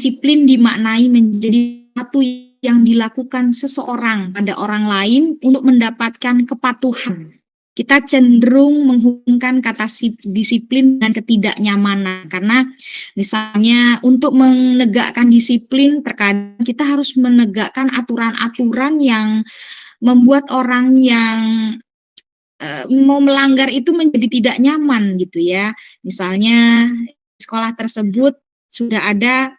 disiplin dimaknai menjadi sesuatu yang dilakukan seseorang pada orang lain untuk mendapatkan kepatuhan. Kita cenderung menghubungkan kata disiplin dengan ketidaknyamanan, karena misalnya untuk menegakkan disiplin terkadang kita harus menegakkan aturan-aturan yang membuat orang yang mau melanggar itu menjadi tidak nyaman gitu ya. Misalnya sekolah tersebut sudah ada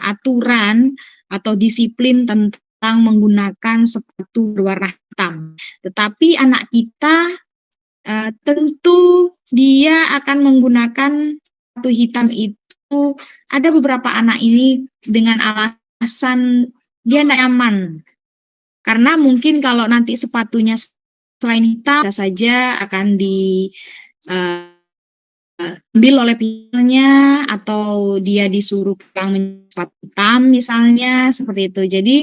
aturan atau disiplin tentang menggunakan sepatu berwarna hitam. Tetapi anak kita tentu dia akan menggunakan sepatu hitam itu. Ada beberapa anak ini dengan alasan dia tidak nyaman. Karena mungkin kalau nanti sepatunya selain hitam, bisa saja akan diambil oleh pihaknya, atau dia disuruh pulang sepatu hitam misalnya, seperti itu. Jadi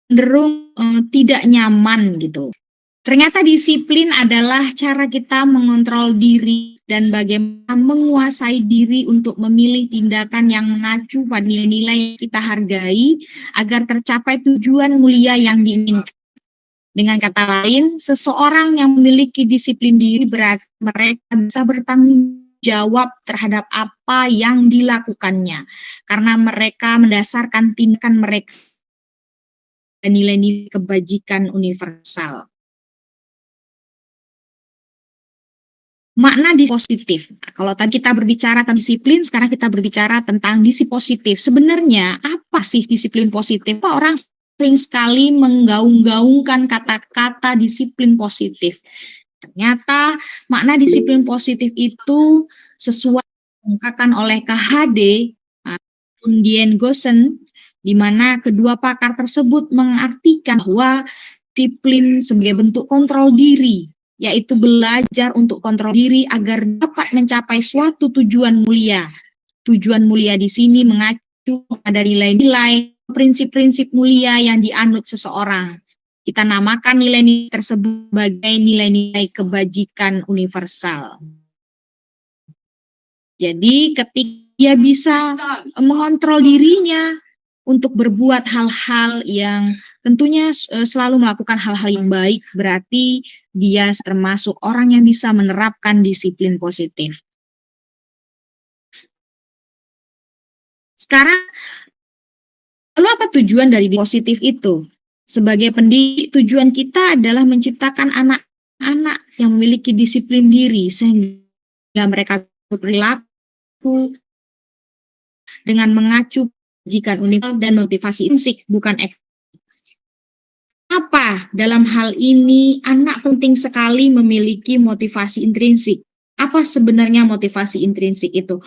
cenderung tidak nyaman gitu. Ternyata disiplin adalah cara kita mengontrol diri dan bagaimana menguasai diri untuk memilih tindakan yang mengacu pada nilai-nilai yang kita hargai agar tercapai tujuan mulia yang diinginkan. Dengan kata lain, seseorang yang memiliki disiplin diri berarti mereka bisa bertanggung jawab terhadap apa yang dilakukannya, karena mereka mendasarkan tindakan mereka dan nilai-nilai kebajikan universal. Makna positif. Kalau tadi kita berbicara tentang disiplin, sekarang kita berbicara tentang disi positif. Sebenarnya apa sih disiplin positif? Orang sering sekali menggaung-gaungkan kata-kata disiplin positif. Ternyata makna disiplin positif itu sesuai diungkapkan oleh KHD Undien Gosen, di mana kedua pakar tersebut mengartikan bahwa disiplin sebagai bentuk kontrol diri, yaitu belajar untuk kontrol diri agar dapat mencapai suatu tujuan mulia. Tujuan mulia di sini mengacu pada nilai-nilai, prinsip-prinsip mulia yang dianut seseorang. Kita namakan nilai-nilai tersebut sebagai nilai-nilai kebajikan universal. Jadi ketika dia bisa mengontrol dirinya untuk berbuat hal-hal yang tentunya selalu melakukan hal-hal yang baik, berarti dia termasuk orang yang bisa menerapkan disiplin positif. Sekarang, lalu apa tujuan dari positif itu? Sebagai pendidik, tujuan kita adalah menciptakan anak-anak yang memiliki disiplin diri, sehingga mereka berperilaku dengan mengacu kebajikan universal dan motivasi intrinsik, bukan apa dalam hal ini anak penting sekali memiliki motivasi intrinsik. Apa sebenarnya motivasi intrinsik itu?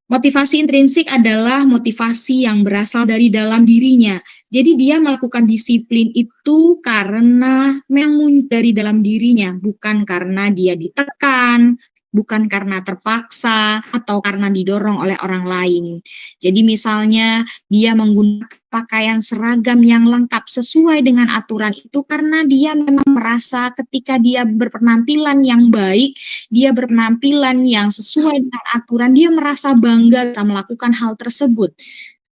Motivasi intrinsik adalah motivasi yang berasal dari dalam dirinya. Jadi dia melakukan disiplin itu karena memang dari dalam dirinya, bukan karena dia ditekan, bukan karena terpaksa, atau karena didorong oleh orang lain. Jadi misalnya dia menggunakan pakaian seragam yang lengkap sesuai dengan aturan itu karena dia memang merasa ketika dia berpenampilan yang baik, dia berpenampilan yang sesuai dengan aturan, dia merasa bangga bisa melakukan hal tersebut.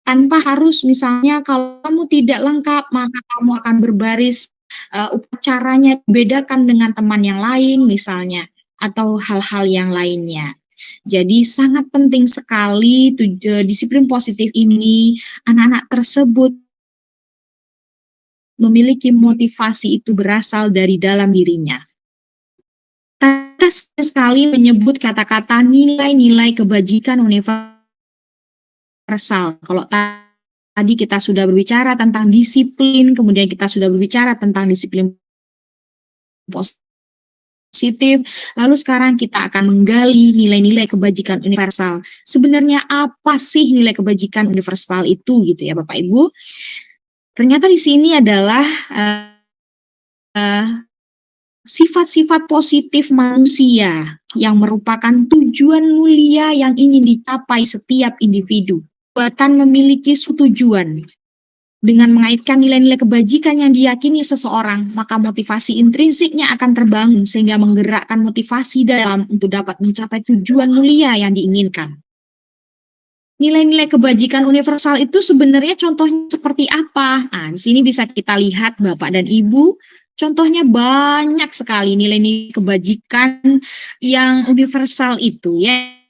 Tanpa harus misalnya kalau kamu tidak lengkap, maka kamu akan berbaris, upacaranya bedakan dengan teman yang lain misalnya, atau hal-hal yang lainnya. Jadi sangat penting sekali disiplin positif ini, anak-anak tersebut memiliki motivasi itu berasal dari dalam dirinya. Kita sekali menyebut kata-kata nilai-nilai kebajikan universal. Kalau tadi kita sudah berbicara tentang disiplin, kemudian kita sudah berbicara tentang disiplin positif, lalu sekarang kita akan menggali nilai-nilai kebajikan universal. Sebenarnya apa sih nilai kebajikan universal itu gitu ya Bapak Ibu? Ternyata di sini adalah sifat-sifat positif manusia yang merupakan tujuan mulia yang ingin dicapai setiap individu. Buatan memiliki tujuan. Dengan mengaitkan nilai-nilai kebajikan yang diyakini seseorang, maka motivasi intrinsiknya akan terbangun sehingga menggerakkan motivasi dalam untuk dapat mencapai tujuan mulia yang diinginkan. nilai-nilai kebajikan universal itu sebenarnya contohnya seperti apa? Nah, di sini bisa kita lihat Bapak dan Ibu, contohnya banyak sekali nilai-nilai kebajikan yang universal itu ya.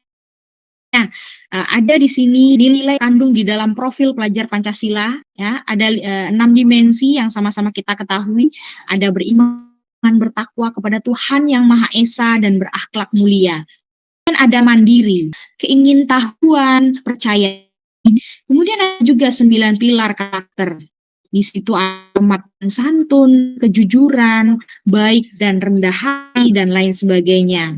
Nah, ada di sini nilai kandung di dalam profil pelajar Pancasila ya, ada 6 dimensi yang sama-sama kita ketahui, ada beriman, bertakwa kepada Tuhan Yang Maha Esa dan berakhlak mulia. Dan ada mandiri, keingintahuan, percaya. Kemudian ada juga 9 pilar karakter. Di situ amat santun, kejujuran, baik dan rendah hati, dan lain sebagainya.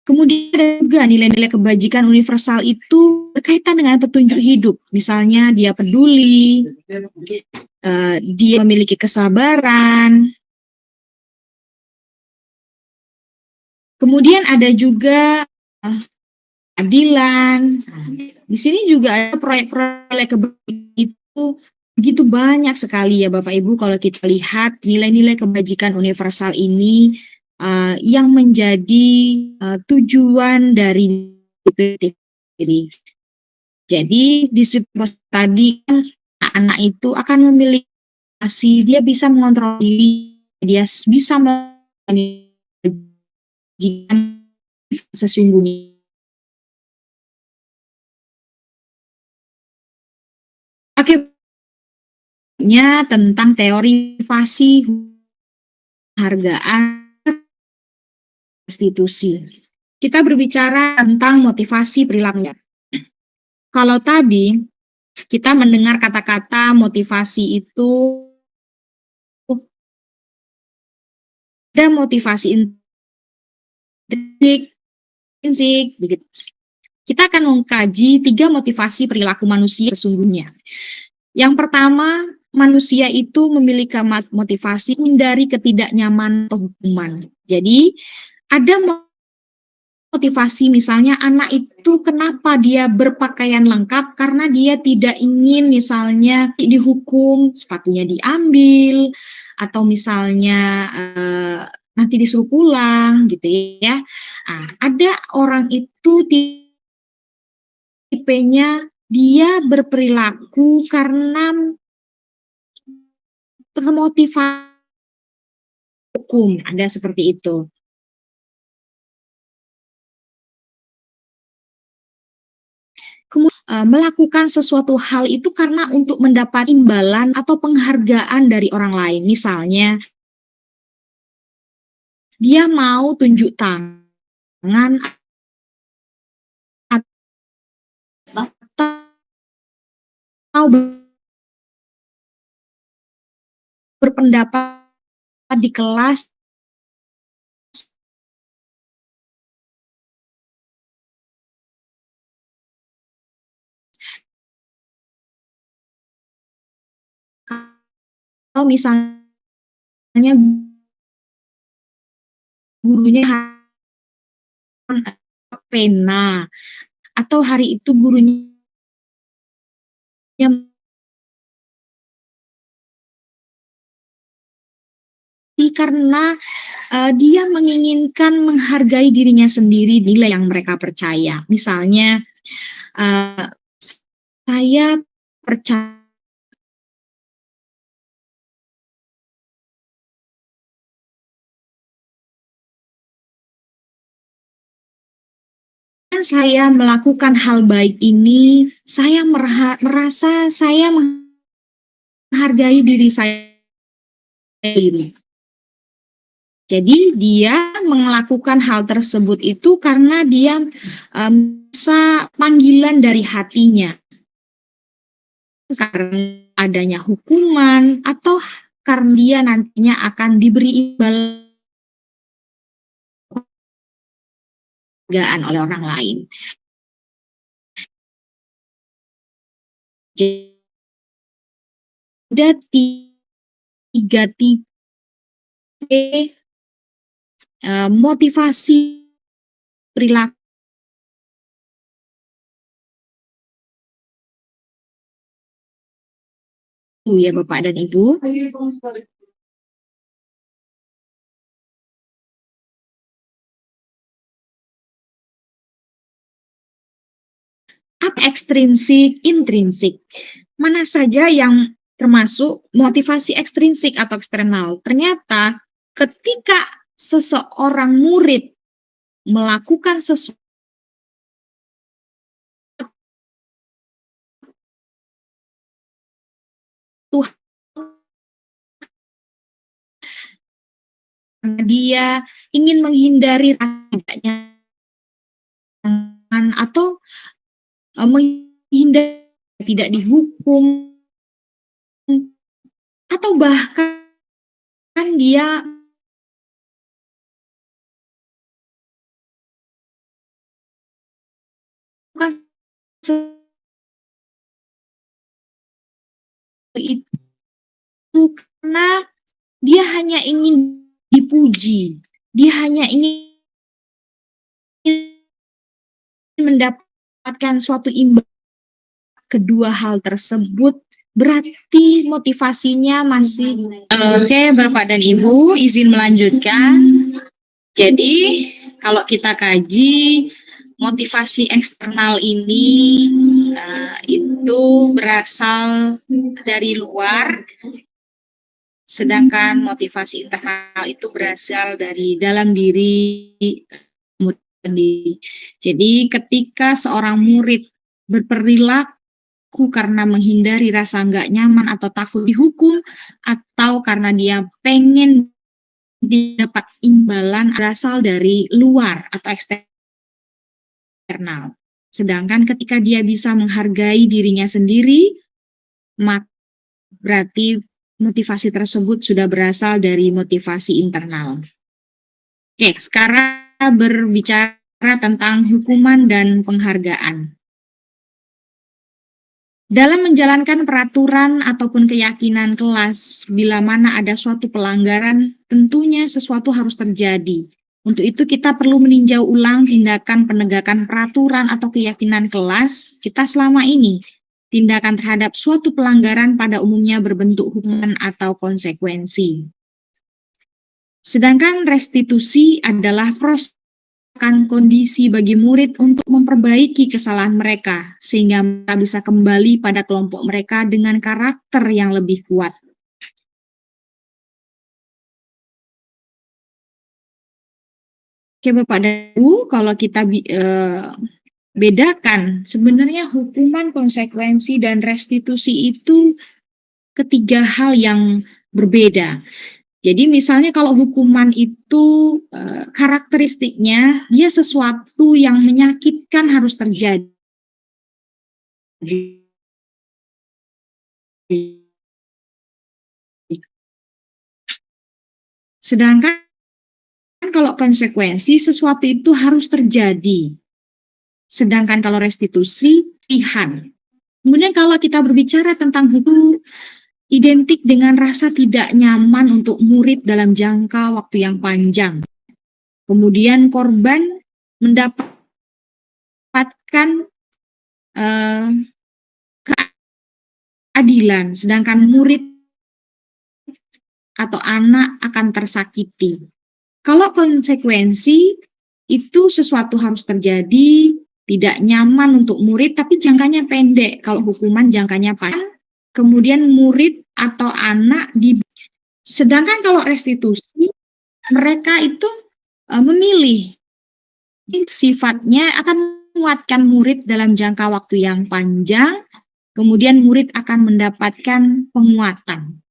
Kemudian ada juga nilai-nilai kebajikan universal itu berkaitan dengan petunjuk hidup. Misalnya dia peduli, dia memiliki kesabaran. Kemudian ada juga keadilan. Di sini juga ada proyek-proyek kebajikan itu begitu banyak sekali ya Bapak Ibu kalau kita lihat nilai-nilai kebajikan universal ini yang menjadi tujuan dari diri. Jadi di tadi kan anak itu akan memiliki dia bisa mengontrol diri, dia bisa mengajikan sesungguhnya. Akhirnya tentang teori motivasi hargaan restitusi. Kita berbicara tentang motivasi perilaku. Kalau tadi kita mendengar kata-kata motivasi itu ada motivasi intrinsik, begitu. Kita akan mengkaji 3 motivasi perilaku manusia sesungguhnya. Yang pertama, manusia itu memiliki motivasi dari ketidaknyamanan atau hukuman. Jadi, ada motivasi misalnya anak itu kenapa dia berpakaian lengkap karena dia tidak ingin misalnya dihukum, sepatunya diambil, atau misalnya nanti disuruh pulang gitu ya. Nah, ada orang itu tipenya dia berperilaku karena termotivasi hukum, ada seperti itu. Kemudian melakukan sesuatu hal itu karena untuk mendapat imbalan atau penghargaan dari orang lain. Misalnya, dia mau tunjuk tangan atau berpendapat di kelas kalau misalnya gurunya pena atau hari itu gurunya karena dia menginginkan menghargai dirinya sendiri, nilai yang mereka percaya. Misalnya, saya percaya saya melakukan hal baik ini, saya merasa saya menghargai diri saya sendiri. Jadi dia melakukan hal tersebut itu karena dia merasa panggilan dari hatinya. Karena adanya hukuman atau karena dia nantinya akan diberi imbalan oleh orang lain. Jadi ada 3 tipe motivasi perilaku ya Bapak dan Ibu. Ekstrinsik, intrinsik. Mana saja yang termasuk motivasi ekstrinsik atau eksternal? Ternyata ketika seseorang murid melakukan sesuatu dia ingin menghindari rasa nyaman atau menghindari tidak dihukum atau bahkan dia melakukan itu karena dia hanya ingin dipuji, dia hanya ingin mendapatkan suatu imbalan. Kedua hal tersebut berarti motivasinya masih Oke, Bapak dan Ibu, izin melanjutkan. Jadi, kalau kita kaji motivasi eksternal ini itu berasal dari luar, sedangkan motivasi internal itu berasal dari dalam diri. Jadi, ketika seorang murid berperilaku karena menghindari rasa nggak nyaman atau takut dihukum, atau karena dia pengen didapat imbalan berasal dari luar atau eksternal. Sedangkan ketika dia bisa menghargai dirinya sendiri, maka berarti motivasi tersebut sudah berasal dari motivasi internal. Oke, sekarang berbicara tentang hukuman dan penghargaan. Dalam menjalankan peraturan ataupun keyakinan kelas, bila mana ada suatu pelanggaran, tentunya sesuatu harus terjadi. Untuk itu kita perlu meninjau ulang tindakan penegakan peraturan atau keyakinan kelas kita selama ini. Tindakan terhadap suatu pelanggaran pada umumnya berbentuk hukuman atau konsekuensi. Sedangkan restitusi adalah proses kondisi bagi murid untuk memperbaiki kesalahan mereka, sehingga mereka bisa kembali pada kelompok mereka dengan karakter yang lebih kuat. Oke, Bapak dan Ibu, kalau kita bedakan, sebenarnya hukuman, konsekuensi, dan restitusi itu ketiga hal yang berbeda. Jadi misalnya kalau hukuman itu karakteristiknya dia sesuatu yang menyakitkan harus terjadi. Sedangkan kalau konsekuensi sesuatu itu harus terjadi. Sedangkan kalau restitusi pilihan. Kemudian kalau kita berbicara tentang hukum, identik dengan rasa tidak nyaman untuk murid dalam jangka waktu yang panjang. Kemudian korban mendapatkan keadilan, sedangkan murid atau anak akan tersakiti. Kalau konsekuensi itu sesuatu harus terjadi, tidak nyaman untuk murid, tapi jangkanya pendek. Kalau hukuman jangkanya panjang, kemudian murid atau anak sedangkan kalau restitusi, mereka itu memilih sifatnya akan menguatkan murid dalam jangka waktu yang panjang, kemudian murid akan mendapatkan penguatan.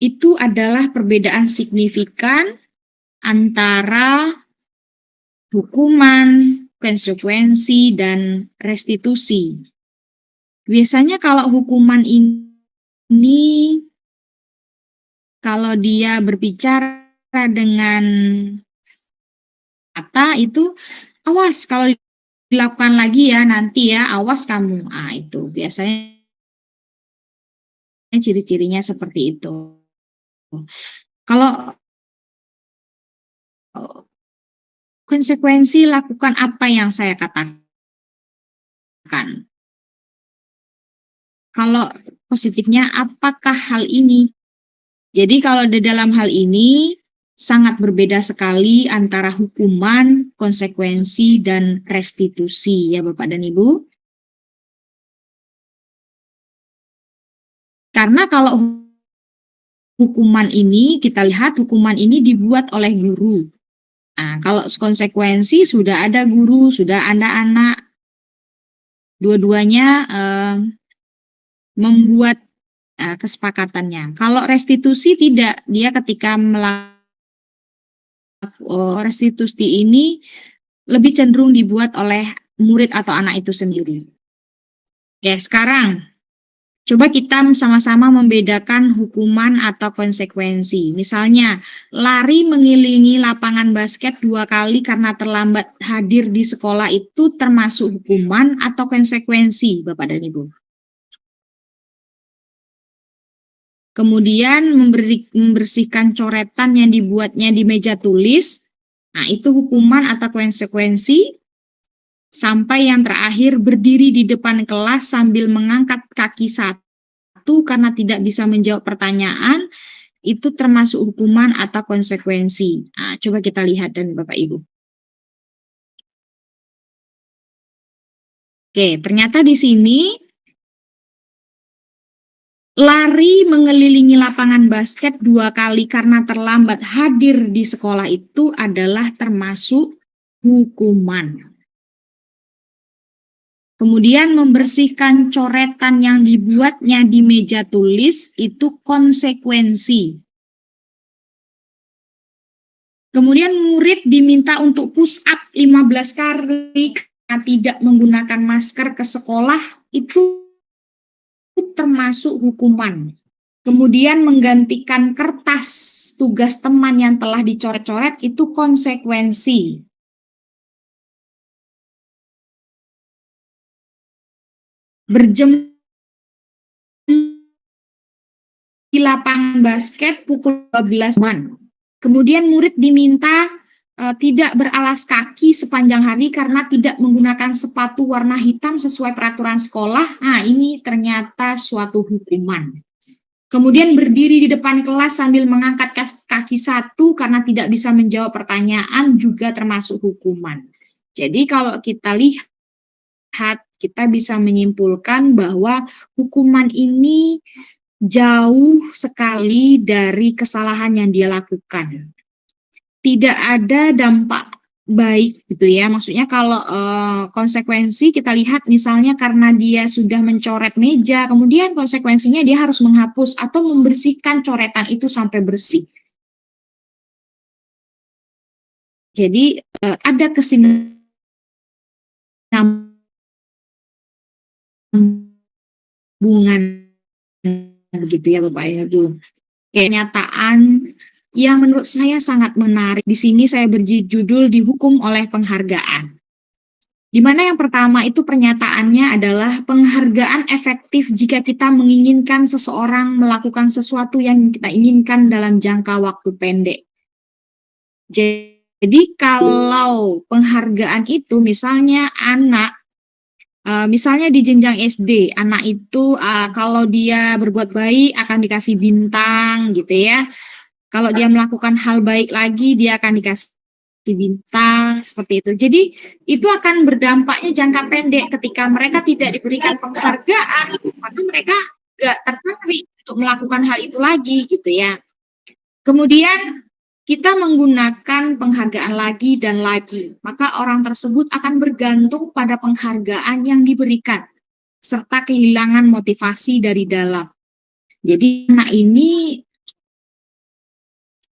Itu adalah perbedaan signifikan antara hukuman, konsekuensi, dan restitusi. Biasanya kalau hukuman ini, kalau dia berbicara dengan kata itu, awas kalau dilakukan lagi ya, nanti ya, awas kamu. Ah, itu biasanya ciri-cirinya seperti itu. Kalau konsekuensi lakukan apa yang saya katakan. Kalau positifnya, apakah hal ini? Jadi kalau di dalam hal ini, sangat berbeda sekali antara hukuman, konsekuensi, dan restitusi ya Bapak dan Ibu. Karena kalau hukuman ini, kita lihat hukuman ini dibuat oleh guru. Nah, kalau konsekuensi sudah ada guru, sudah ada anak, dua-duanya membuat kesepakatannya. Kalau restitusi tidak, dia ketika melakukan restitusi ini lebih cenderung dibuat oleh murid atau anak itu sendiri. Oke, sekarang coba kita sama-sama membedakan hukuman atau konsekuensi. Misalnya, lari mengelilingi lapangan basket 2 kali karena terlambat hadir di sekolah itu termasuk hukuman atau konsekuensi, Bapak dan Ibu. Kemudian membersihkan coretan yang dibuatnya di meja tulis, nah itu hukuman atau konsekuensi. Sampai yang terakhir, berdiri di depan kelas sambil mengangkat kaki satu karena tidak bisa menjawab pertanyaan, itu termasuk hukuman atau konsekuensi. Nah, coba kita lihat dan Bapak Ibu. Oke, ternyata di sini lari mengelilingi lapangan basket 2 kali karena terlambat hadir di sekolah itu adalah termasuk hukuman. Kemudian membersihkan coretan yang dibuatnya di meja tulis itu konsekuensi. Kemudian murid diminta untuk push up 15 kali karena tidak menggunakan masker ke sekolah itu termasuk hukuman. Kemudian menggantikan kertas tugas teman yang telah dicoret-coret itu konsekuensi. Berjemur di lapangan basket pukul 12 man. Kemudian murid diminta tidak beralas kaki sepanjang hari karena tidak menggunakan sepatu warna hitam sesuai peraturan sekolah. Nah, ini ternyata suatu hukuman. Kemudian berdiri di depan kelas sambil mengangkat kaki satu karena tidak bisa menjawab pertanyaan juga termasuk hukuman. Jadi kalau kita lihat, kita bisa menyimpulkan bahwa hukuman ini jauh sekali dari kesalahan yang dia lakukan. Tidak ada dampak baik gitu ya. Maksudnya kalau konsekuensi kita lihat misalnya karena dia sudah mencoret meja, kemudian konsekuensinya dia harus menghapus atau membersihkan coretan itu sampai bersih. Jadi ada kesinambungan begitu ya Bapak Ibu. Kenyataan yang menurut saya sangat menarik. Di sini saya berjudul dihukum oleh penghargaan. Di mana yang pertama itu pernyataannya adalah penghargaan efektif jika kita menginginkan seseorang melakukan sesuatu yang kita inginkan dalam jangka waktu pendek. Jadi kalau penghargaan itu misalnya anak, misalnya di jenjang SD, anak itu kalau dia berbuat baik akan dikasih bintang gitu ya. Kalau dia melakukan hal baik lagi, dia akan dikasih bintang, seperti itu. Jadi, itu akan berdampaknya jangka pendek. Ketika mereka tidak diberikan penghargaan, maka mereka nggak tertarik untuk melakukan hal itu lagi, gitu ya. Kemudian, kita menggunakan penghargaan lagi dan lagi. Maka orang tersebut akan bergantung pada penghargaan yang diberikan, serta kehilangan motivasi dari dalam. Jadi, anak ini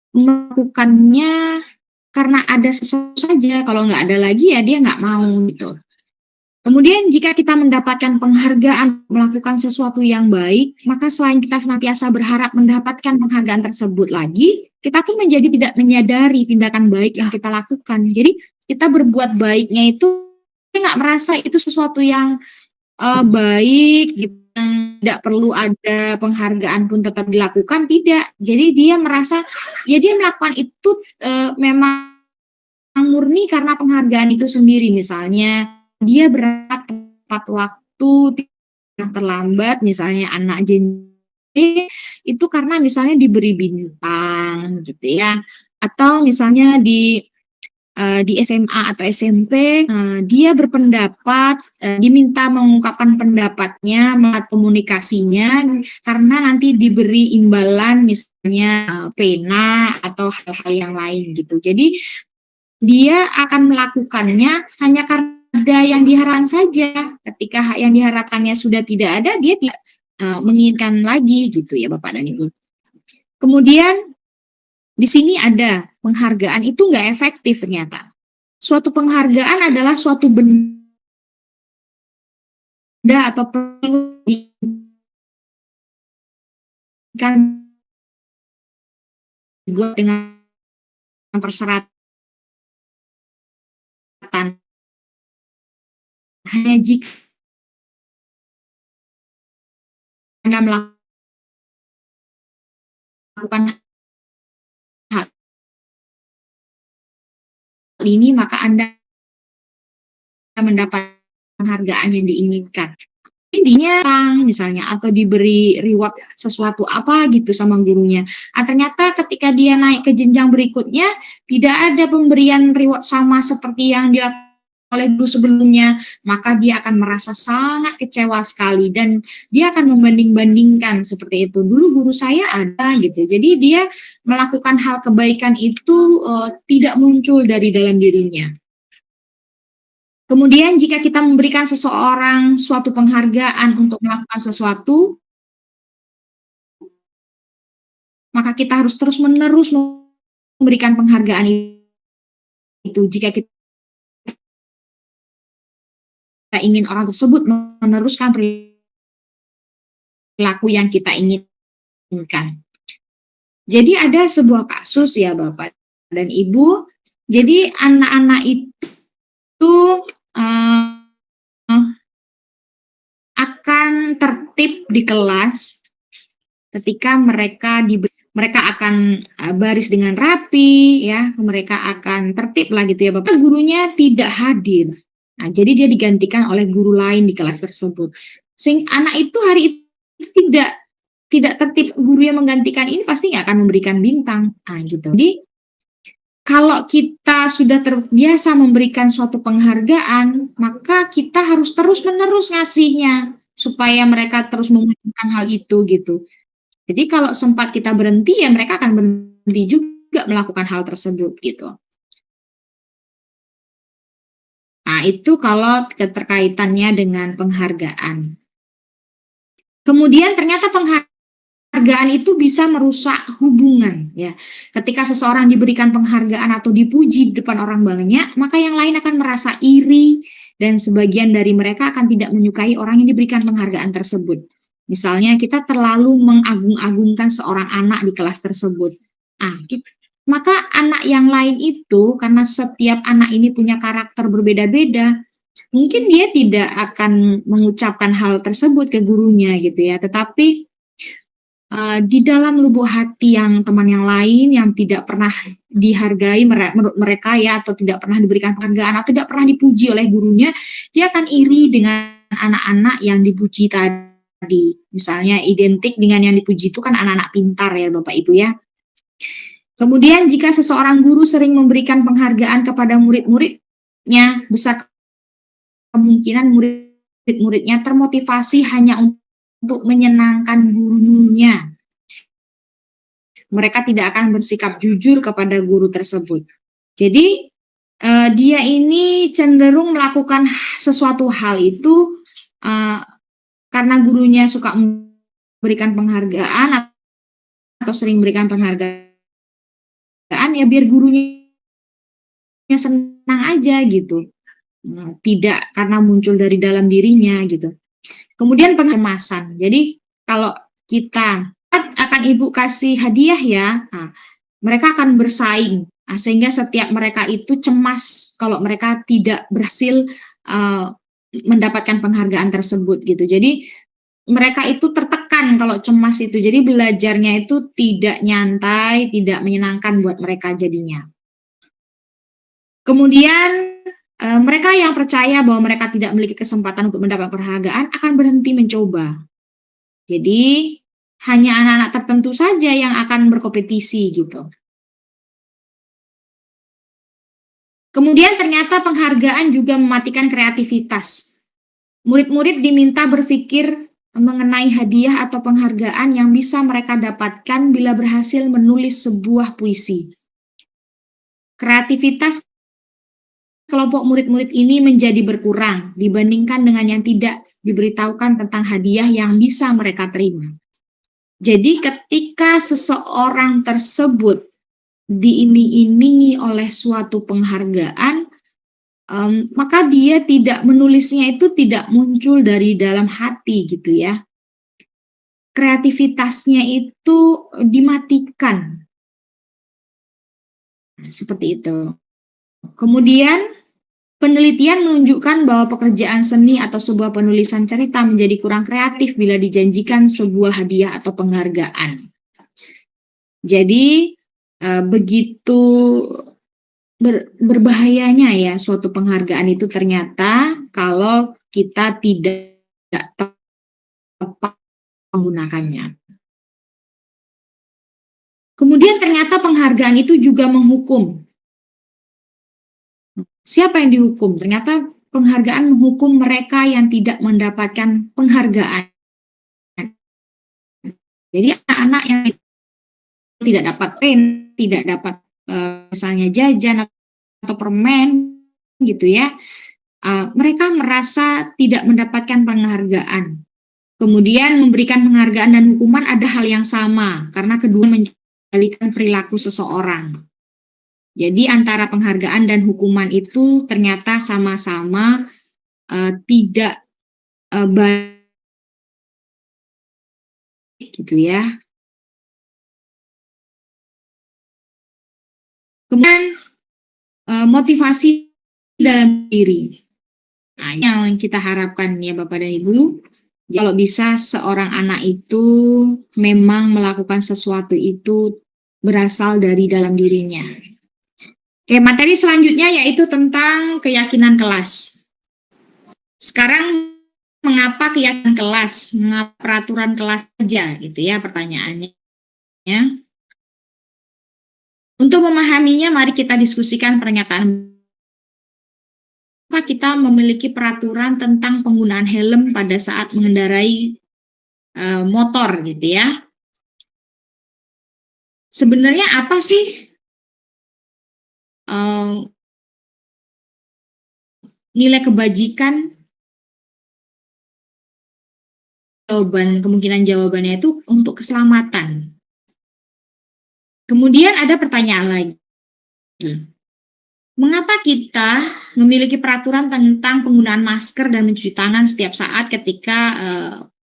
melakukannya karena ada sesuatu saja, kalau nggak ada lagi ya dia nggak mau gitu. Kemudian jika kita mendapatkan penghargaan melakukan sesuatu yang baik, maka selain kita senantiasa berharap mendapatkan penghargaan tersebut lagi, kita pun menjadi tidak menyadari tindakan baik yang kita lakukan. Jadi kita berbuat baiknya itu kita nggak merasa itu sesuatu yang baik gitu, tidak perlu ada penghargaan pun tetap dilakukan, tidak. Jadi dia merasa ya dia melakukan itu memang murni karena penghargaan itu sendiri. Misalnya dia berangkat tepat waktu, tidak terlambat, misalnya anak itu karena misalnya diberi bintang gitu ya. Atau misalnya di SMA atau SMP, dia berpendapat, diminta mengungkapkan pendapatnya, komunikasinya, karena nanti diberi imbalan misalnya pena atau hal-hal yang lain gitu. Jadi dia akan melakukannya hanya karena ada yang diharapkan saja. Ketika yang diharapkannya sudah tidak ada, dia tidak menginginkan lagi gitu ya Bapak dan Ibu. Kemudian di sini ada penghargaan itu nggak efektif ternyata. Suatu penghargaan adalah suatu benda atau kan dibuat dengan persyaratan. Hanya jika Anda melakukan hal ini, maka Anda mendapat penghargaan yang diinginkan. Intinya misalnya atau diberi reward sesuatu apa gitu sama gurunya. Ternyata ketika dia naik ke jenjang berikutnya tidak ada pemberian reward sama seperti yang dilakukan oleh guru sebelumnya, maka dia akan merasa sangat kecewa sekali dan dia akan membanding-bandingkan seperti itu. Dulu guru saya ada gitu. Jadi dia melakukan hal kebaikan itu tidak muncul dari dalam dirinya. Kemudian jika kita memberikan seseorang suatu penghargaan untuk melakukan sesuatu, maka kita harus terus-menerus memberikan penghargaan itu. Jika kita ingin orang tersebut meneruskan perilaku yang kita inginkan. Jadi ada sebuah kasus ya Bapak dan Ibu. Jadi anak-anak itu akan tertib di kelas ketika mereka akan baris dengan rapi ya, mereka akan tertib lah gitu ya Bapak. Gurunya tidak hadir. Nah, jadi dia digantikan oleh guru lain di kelas tersebut. Sehingga anak itu hari itu tidak tertib, guru yang menggantikan ini pasti nggak akan memberikan bintang. Nah, gitu. Jadi kalau kita sudah terbiasa memberikan suatu penghargaan, maka kita harus terus-menerus ngasihnya supaya mereka terus membutuhkan hal itu gitu. Jadi kalau sempat kita berhenti, ya mereka akan berhenti juga melakukan hal tersebut gitu. Nah, itu kalau keterkaitannya dengan penghargaan. Kemudian ternyata penghargaan itu bisa merusak hubungan ya. Ketika seseorang diberikan penghargaan atau dipuji di depan orang banyak, maka yang lain akan merasa iri dan sebagian dari mereka akan tidak menyukai orang yang diberikan penghargaan tersebut. Misalnya kita terlalu mengagung-agungkan seorang anak di kelas tersebut. Maka anak yang lain itu, karena setiap anak ini punya karakter berbeda-beda, mungkin dia tidak akan mengucapkan hal tersebut ke gurunya gitu ya. Tetapi di dalam lubuk hati yang teman yang lain yang tidak pernah dihargai menurut mereka ya, atau tidak pernah diberikan penghargaan atau tidak pernah dipuji oleh gurunya, dia akan iri dengan anak-anak yang dipuji tadi. Misalnya identik dengan yang dipuji itu kan anak-anak pintar ya Bapak Ibu ya. Kemudian jika seseorang guru sering memberikan penghargaan kepada murid-muridnya, besar kemungkinan murid-muridnya termotivasi hanya untuk menyenangkan gurunya. Mereka tidak akan bersikap jujur kepada guru tersebut. Jadi dia ini cenderung melakukan sesuatu hal itu karena gurunya suka memberikan penghargaan atau sering memberikan penghargaan, ya biar gurunya senang aja gitu. Tidak karena muncul dari dalam dirinya gitu. Kemudian pengemasan. Jadi kalau kita akan ibu kasih hadiah ya, mereka akan bersaing. Sehingga setiap mereka itu cemas kalau mereka tidak berhasil mendapatkan penghargaan tersebut gitu. Jadi mereka itu tertekan kalau cemas itu. Jadi belajarnya itu tidak nyantai, tidak menyenangkan buat mereka jadinya. Kemudian mereka yang percaya bahwa mereka tidak memiliki kesempatan untuk mendapat penghargaan akan berhenti mencoba. Jadi hanya anak-anak tertentu saja yang akan berkompetisi gitu. Kemudian ternyata penghargaan juga mematikan kreativitas. Murid-murid diminta berpikir mengenai hadiah atau penghargaan yang bisa mereka dapatkan bila berhasil menulis sebuah puisi. Kreativitas kelompok murid-murid ini menjadi berkurang dibandingkan dengan yang tidak diberitahukan tentang hadiah yang bisa mereka terima. Jadi ketika seseorang tersebut diiming-imingi oleh suatu penghargaan, maka dia tidak menulisnya itu tidak muncul dari dalam hati gitu ya. Kreativitasnya itu dimatikan. Nah, seperti itu. Kemudian penelitian menunjukkan bahwa pekerjaan seni atau sebuah penulisan cerita menjadi kurang kreatif bila dijanjikan sebuah hadiah atau penghargaan. Jadi begitu berbahayanya ya suatu penghargaan itu ternyata kalau kita tidak tepat menggunakannya. Kemudian ternyata penghargaan itu juga menghukum. Siapa yang dihukum? Ternyata penghargaan menghukum mereka yang tidak mendapatkan penghargaan. Jadi anak-anak yang tidak dapat pen, tidak dapat misalnya jajan atau permen gitu ya, mereka merasa tidak mendapatkan penghargaan. Kemudian memberikan penghargaan dan hukuman ada hal yang sama karena kedua mengendalikan perilaku seseorang. Jadi antara penghargaan dan hukuman itu ternyata sama-sama tidak baik gitu ya. Kemudian motivasi dalam diri. Nah, yang kita harapkan ya Bapak dan Ibu, kalau bisa seorang anak itu memang melakukan sesuatu itu berasal dari dalam dirinya. Oke, materi selanjutnya yaitu tentang keyakinan kelas. Sekarang mengapa keyakinan kelas, mengapa peraturan kelas saja gitu ya pertanyaannya. Ya. Untuk memahaminya mari kita diskusikan pernyataan bahwa kita memiliki peraturan tentang penggunaan helm pada saat mengendarai motor gitu ya. Sebenarnya apa sih nilai kebajikan? Kemungkinan jawabannya itu untuk keselamatan. Kemudian ada pertanyaan lagi. Mengapa kita memiliki peraturan tentang penggunaan masker dan mencuci tangan setiap saat ketika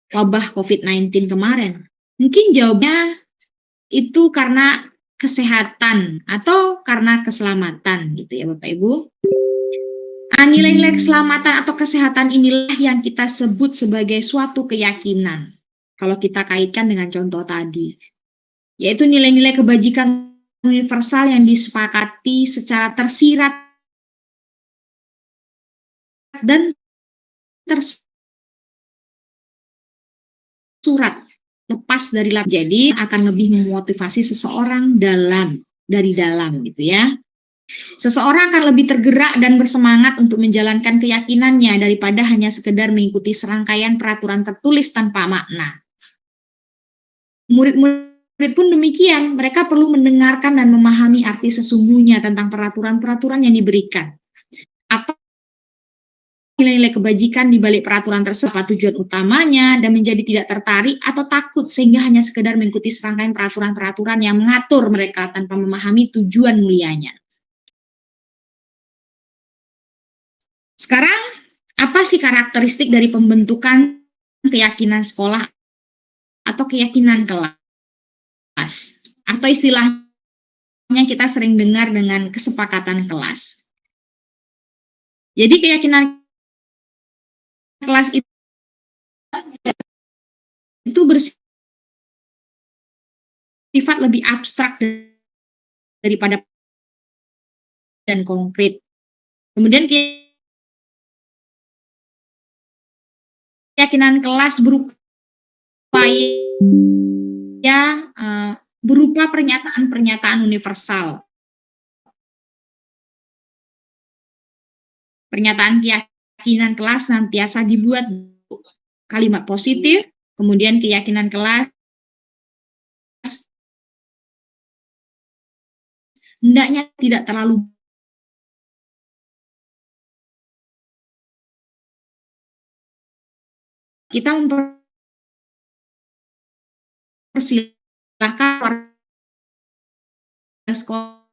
wabah COVID-19 kemarin? Mungkin jawabnya itu karena kesehatan atau karena keselamatan gitu ya Bapak Ibu. Nilai-nilai keselamatan atau kesehatan inilah yang kita sebut sebagai suatu keyakinan. Kalau kita kaitkan dengan contoh tadi, yaitu nilai-nilai kebajikan universal yang disepakati secara tersirat dan tersurat lepas dari jadi akan lebih memotivasi seseorang dari dalam gitu ya. Seseorang akan lebih tergerak dan bersemangat untuk menjalankan keyakinannya daripada hanya sekedar mengikuti serangkaian peraturan tertulis tanpa makna. Murid-murid pun demikian, mereka perlu mendengarkan dan memahami arti sesungguhnya tentang peraturan-peraturan yang diberikan. Apa nilai-nilai kebajikan di balik peraturan tersebut, apa tujuan utamanya, dan menjadi tidak tertarik atau takut sehingga hanya sekedar mengikuti serangkaian peraturan-peraturan yang mengatur mereka tanpa memahami tujuan mulianya. Sekarang, apa sih karakteristik dari pembentukan keyakinan sekolah atau keyakinan kelas? Atau istilahnya kita sering dengar dengan kesepakatan kelas. Jadi keyakinan kelas itu bersifat lebih abstrak daripada dan konkret. Kemudian keyakinan kelas berupa berupa pernyataan-pernyataan universal Pernyataan keyakinan kelas senantiasa dibuat kalimat positif, kemudian keyakinan kelas hendaknya tidak terlalu kita mempersilahkan warga sekolah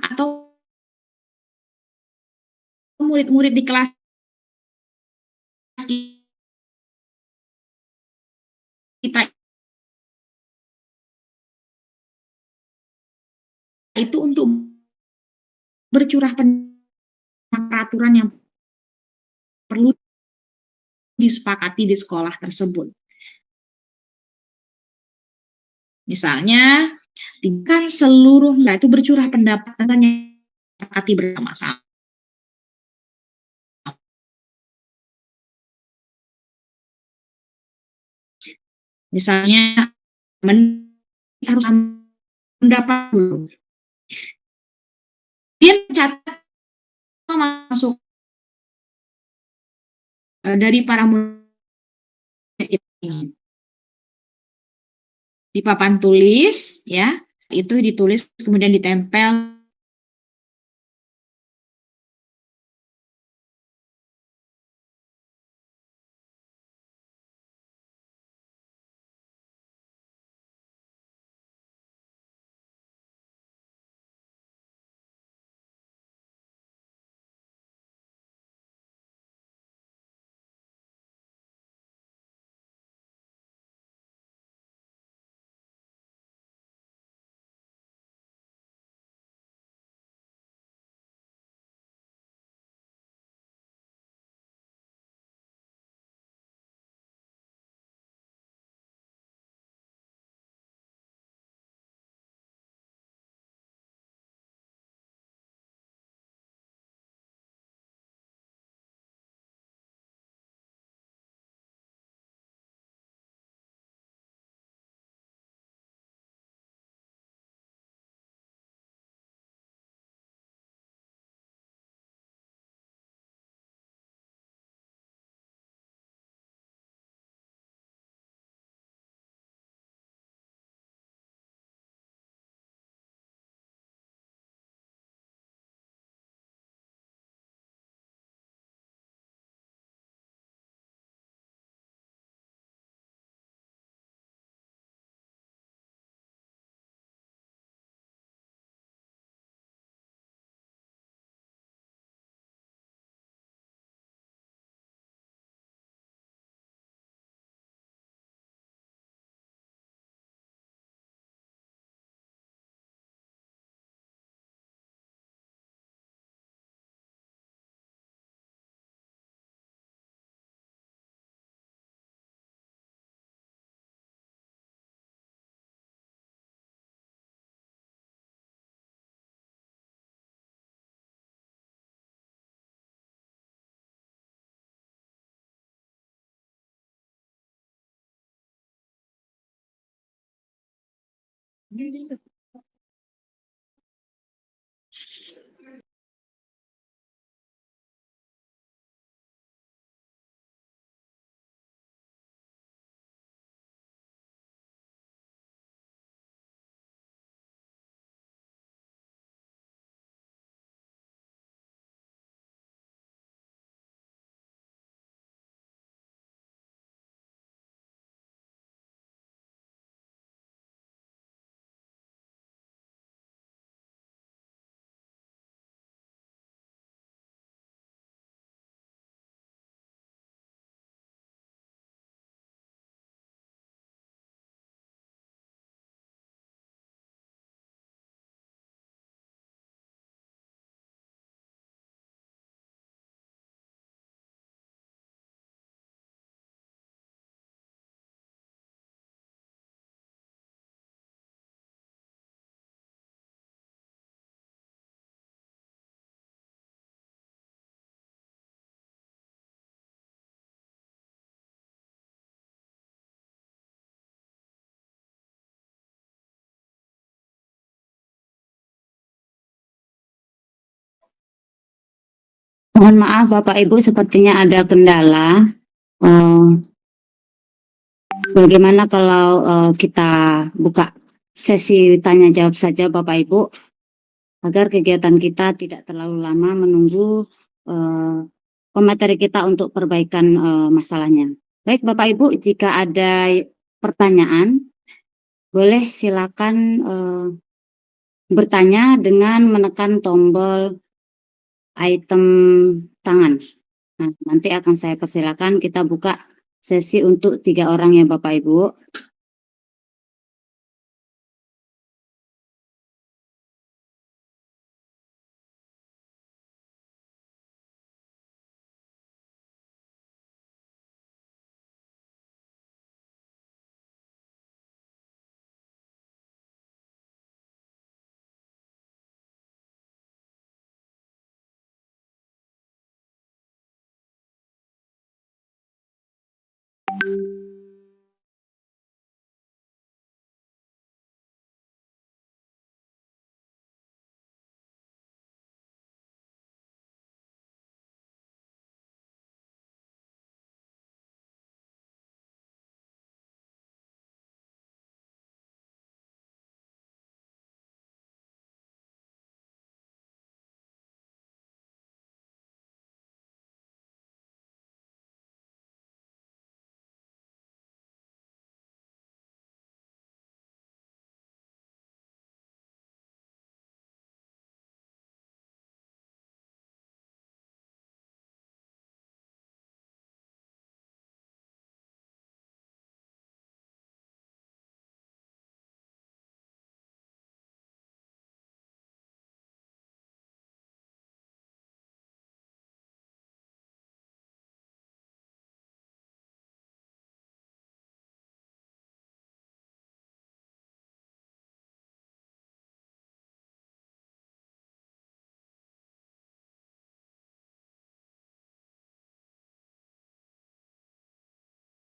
atau murid-murid di kelas kita itu untuk bercurah peraturan yang perlu disepakati di sekolah tersebut. Misalnya, kan seluruh itu bercurah pendapat yang disepakati bersama-sama. Misalnya, harus pendapat dulu. Dia mencatat masuk dari para murid ini di papan tulis, ya, itu ditulis kemudian ditempel Mohon maaf Bapak Ibu, sepertinya ada kendala. Bagaimana kalau kita buka sesi tanya jawab saja Bapak Ibu, agar kegiatan kita tidak terlalu lama menunggu uh, pemateri kita untuk perbaikan masalahnya. Baik Bapak Ibu, jika ada pertanyaan, boleh silakan bertanya dengan menekan tombol item tangan. Nah, nanti akan saya persilakan kita buka sesi untuk 3 orang ya Bapak Ibu.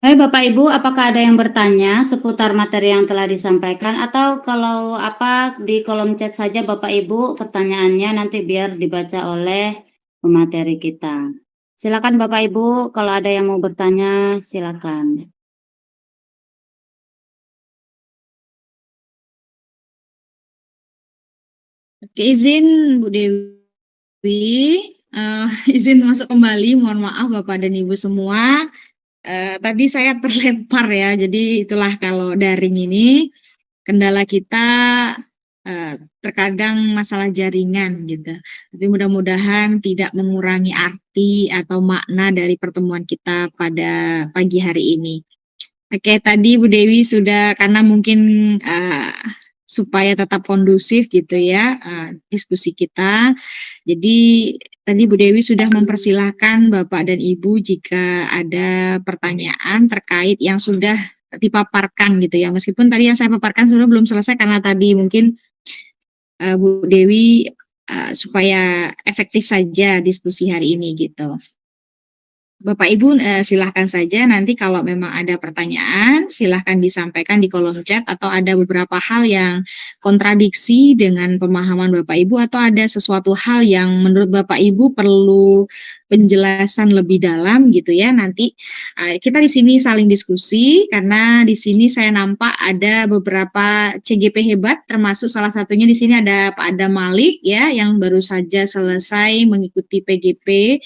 Hai Bapak Ibu, apakah ada yang bertanya seputar materi yang telah disampaikan, atau kalau apa di kolom chat saja Bapak Ibu pertanyaannya, nanti biar dibaca oleh pemateri kita. Silakan Bapak Ibu, kalau ada yang mau bertanya silakan. Oke, izin Bu Dewi, izin masuk kembali. Mohon maaf Bapak dan Ibu semua. Tadi saya terlempar ya, jadi itulah kalau daring ini kendala kita terkadang masalah jaringan gitu. Tapi mudah-mudahan tidak mengurangi arti atau makna dari pertemuan kita pada pagi hari ini. Oke, tadi Bu Dewi sudah karena mungkin supaya tetap kondusif gitu ya diskusi kita. Jadi tadi Bu Dewi sudah mempersilahkan Bapak dan Ibu jika ada pertanyaan terkait yang sudah dipaparkan gitu ya. Meskipun tadi yang saya paparkan sebenarnya belum selesai karena tadi mungkin Bu Dewi supaya efektif saja diskusi hari ini gitu. Bapak Ibu silahkan saja nanti kalau memang ada pertanyaan silahkan disampaikan di kolom chat atau ada beberapa hal yang kontradiksi dengan pemahaman Bapak Ibu atau ada sesuatu hal yang menurut Bapak Ibu perlu penjelasan lebih dalam gitu ya nanti kita di sini saling diskusi karena di sini saya nampak ada beberapa CGP hebat termasuk salah satunya di sini ada Pak Adam Malik ya yang baru saja selesai mengikuti PGP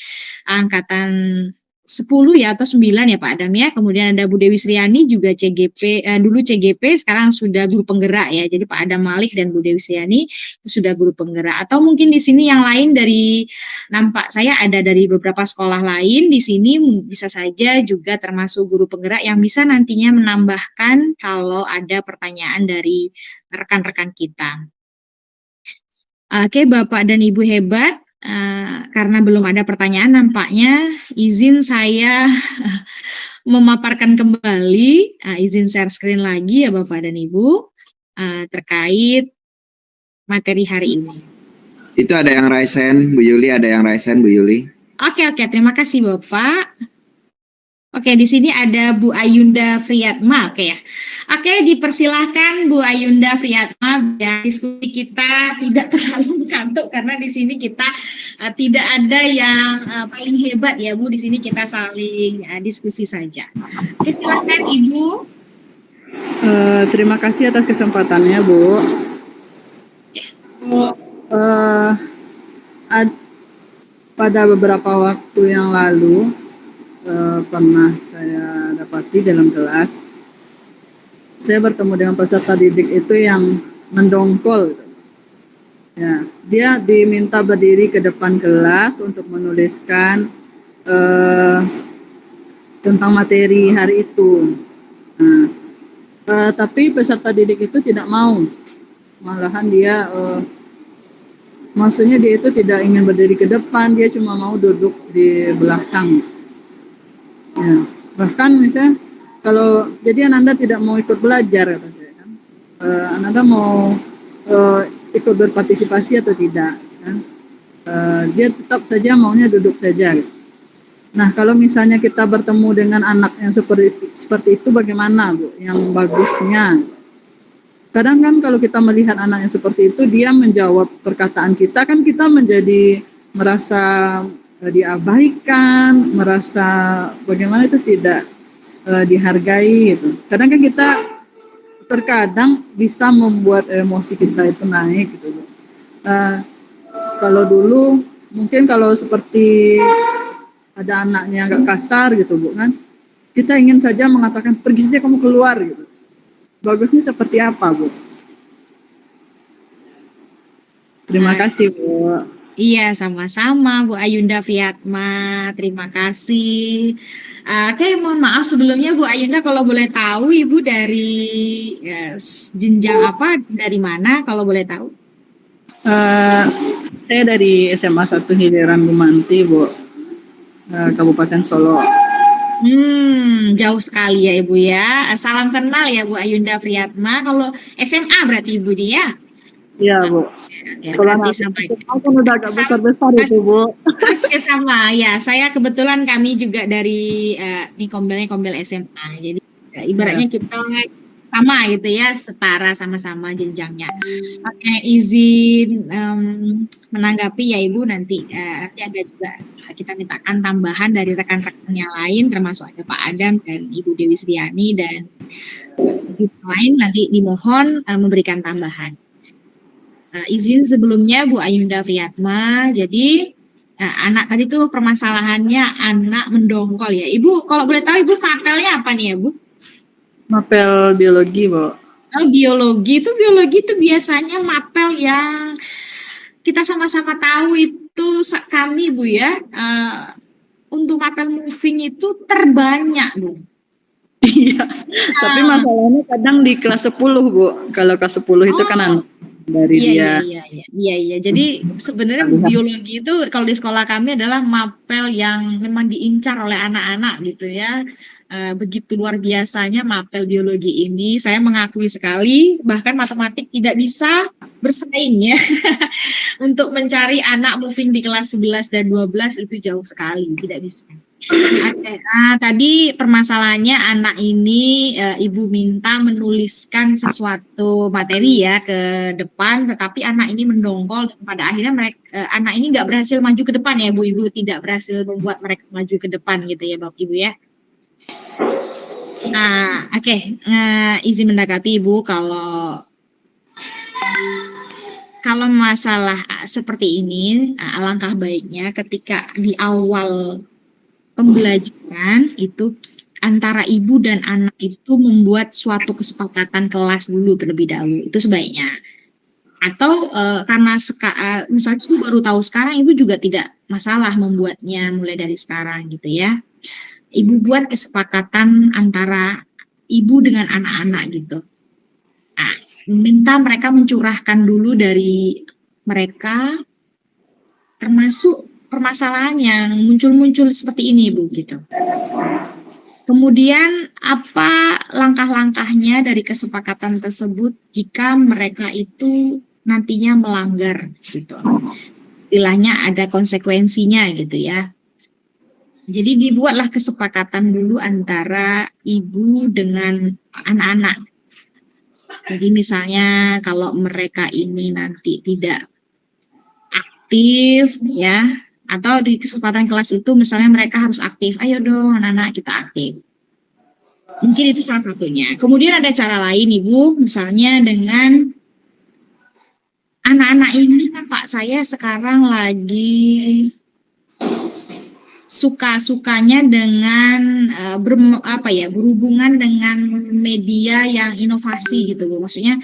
angkatan 10 ya atau 9 ya Pak Adam ya. Kemudian ada Bu Dewi Sriani juga CGP dulu CGP sekarang sudah guru penggerak ya. Jadi Pak Adam Malik dan Bu Dewi Sriani itu sudah guru penggerak. Atau mungkin di sini yang lain dari nampak saya ada dari beberapa sekolah lain di sini bisa saja juga termasuk guru penggerak yang bisa nantinya menambahkan kalau ada pertanyaan dari rekan-rekan kita. Oke, Bapak dan Ibu hebat, karena belum ada pertanyaan nampaknya izin saya memaparkan kembali, izin share screen lagi ya Bapak dan Ibu, terkait materi hari ini. Itu ada yang raise hand, Bu Yuli, ada yang raise hand, Bu Yuli. Oke, terima kasih Bapak. Oke, di sini ada Bu Ayunda Friyatma, oke ya. Oke, dipersilahkan Bu Ayunda Friyatma, ya, diskusi kita tidak terlalu mengantuk karena di sini kita tidak ada yang paling hebat ya Bu, di sini kita saling diskusi saja. Oke, silakan Ibu. Terima kasih atas kesempatannya, Bu. Eh, pada beberapa waktu yang lalu pernah saya dapati dalam kelas, saya bertemu dengan peserta didik itu yang mendongkol. Ya, dia diminta berdiri ke depan kelas untuk menuliskan tentang materi hari itu. Nah, tapi peserta didik itu tidak mau, malahan dia maksudnya dia itu tidak ingin berdiri ke depan, dia cuma mau duduk di belakang. Ya, bahkan misalnya kalau jadi Ananda tidak mau ikut belajar, kata saya kan, Ananda mau ikut berpartisipasi atau tidak kan? Dia tetap saja maunya duduk saja. Nah, kalau misalnya kita bertemu dengan anak yang seperti itu bagaimana, Bu? Yang bagusnya. Kadang kan kalau kita melihat anak yang seperti itu, dia menjawab perkataan kita, kan kita menjadi merasa diabaikan, merasa bagaimana itu tidak dihargai gitu. Kadang kan kita terkadang bisa membuat emosi kita itu naik gitu. Kalau dulu mungkin kalau seperti ada anaknya agak kasar gitu, Bu, kan kita ingin saja mengatakan pergi saja kamu keluar gitu. Bagusnya seperti apa, Bu? Terima kasih, Bu. Iya, sama-sama Bu Ayunda Friyatma. Terima kasih. Oke, mohon maaf sebelumnya Bu Ayunda, kalau boleh tahu Ibu dari jenjang apa, dari mana kalau boleh tahu? Saya dari SMA 1 Hileran Gumanti, Bu, Kabupaten Solo. Jauh sekali ya Ibu ya. Salam kenal ya Bu Ayunda Friyatma. Kalau SMA berarti Ibu dia? Iya, Bu. Oke, Kalau berarti anak sama. kan udah agak besar itu, Bu. Oke, sama ya. Saya kebetulan kami juga dari di kombel SMA. Jadi ibaratnya kita sama gitu ya, setara sama-sama jenjangnya. Oke, izin menanggapi ya Ibu, nanti ada juga kita mintakan tambahan dari rekan-rekan yang lain, termasuk ada Pak Adam dan Ibu Dewi Sriani, dan lain nanti dimohon memberikan tambahan. Izin sebelumnya Bu Ayunda Friyatma, jadi anak tadi tuh permasalahannya anak mendongkol ya. Ibu, kalau boleh tahu Ibu mapelnya apa nih ya Bu? Mapel biologi, Bu. Biologi itu biasanya mapel yang kita sama-sama tahu itu kami Bu ya, untuk mapel moving itu terbanyak Bu. Iya, tapi masalahnya kadang di kelas 10, Bu. Kalau kelas 10 itu kan anak dari dia. Iya. Jadi sebenarnya biologi itu kalau di sekolah kami adalah mapel yang memang diincar oleh anak-anak gitu ya. Begitu luar biasanya mapel biologi ini, saya mengakui sekali, bahkan matematik tidak bisa bersaing ya untuk mencari anak moving di kelas 11 dan 12 itu jauh sekali, tidak bisa. Tadi permasalahannya anak ini Ibu minta menuliskan sesuatu materi ya ke depan, tetapi anak ini mendongkol dan pada akhirnya anak ini nggak berhasil maju ke depan ya Bu. Ibu tidak berhasil membuat mereka maju ke depan gitu ya Bapak Ibu ya. Oke. Izin mendakapi Ibu, kalau masalah seperti ini, alangkah baiknya ketika di awal pembelajaran itu antara ibu dan anak itu membuat suatu kesepakatan kelas dulu terlebih dahulu, itu sebaiknya. Atau karena misalnya ibu baru tahu sekarang, ibu juga tidak masalah membuatnya mulai dari sekarang gitu ya. Ibu buat kesepakatan antara ibu dengan anak-anak gitu. Minta mereka mencurahkan dulu dari mereka, termasuk permasalahan yang muncul-muncul seperti ini, Bu, gitu. Kemudian apa langkah-langkahnya dari kesepakatan tersebut jika mereka itu nantinya melanggar, gitu. Istilahnya ada konsekuensinya gitu ya. Jadi dibuatlah kesepakatan dulu antara ibu dengan anak-anak. Jadi misalnya kalau mereka ini nanti tidak aktif ya, atau di kesempatan kelas itu misalnya mereka harus aktif, ayo dong anak-anak kita aktif. Mungkin itu salah satunya. Kemudian ada cara lain Ibu, misalnya dengan anak-anak ini kan Pak saya sekarang lagi suka-sukanya dengan berhubungan dengan media yang inovasi gitu Bu. Maksudnya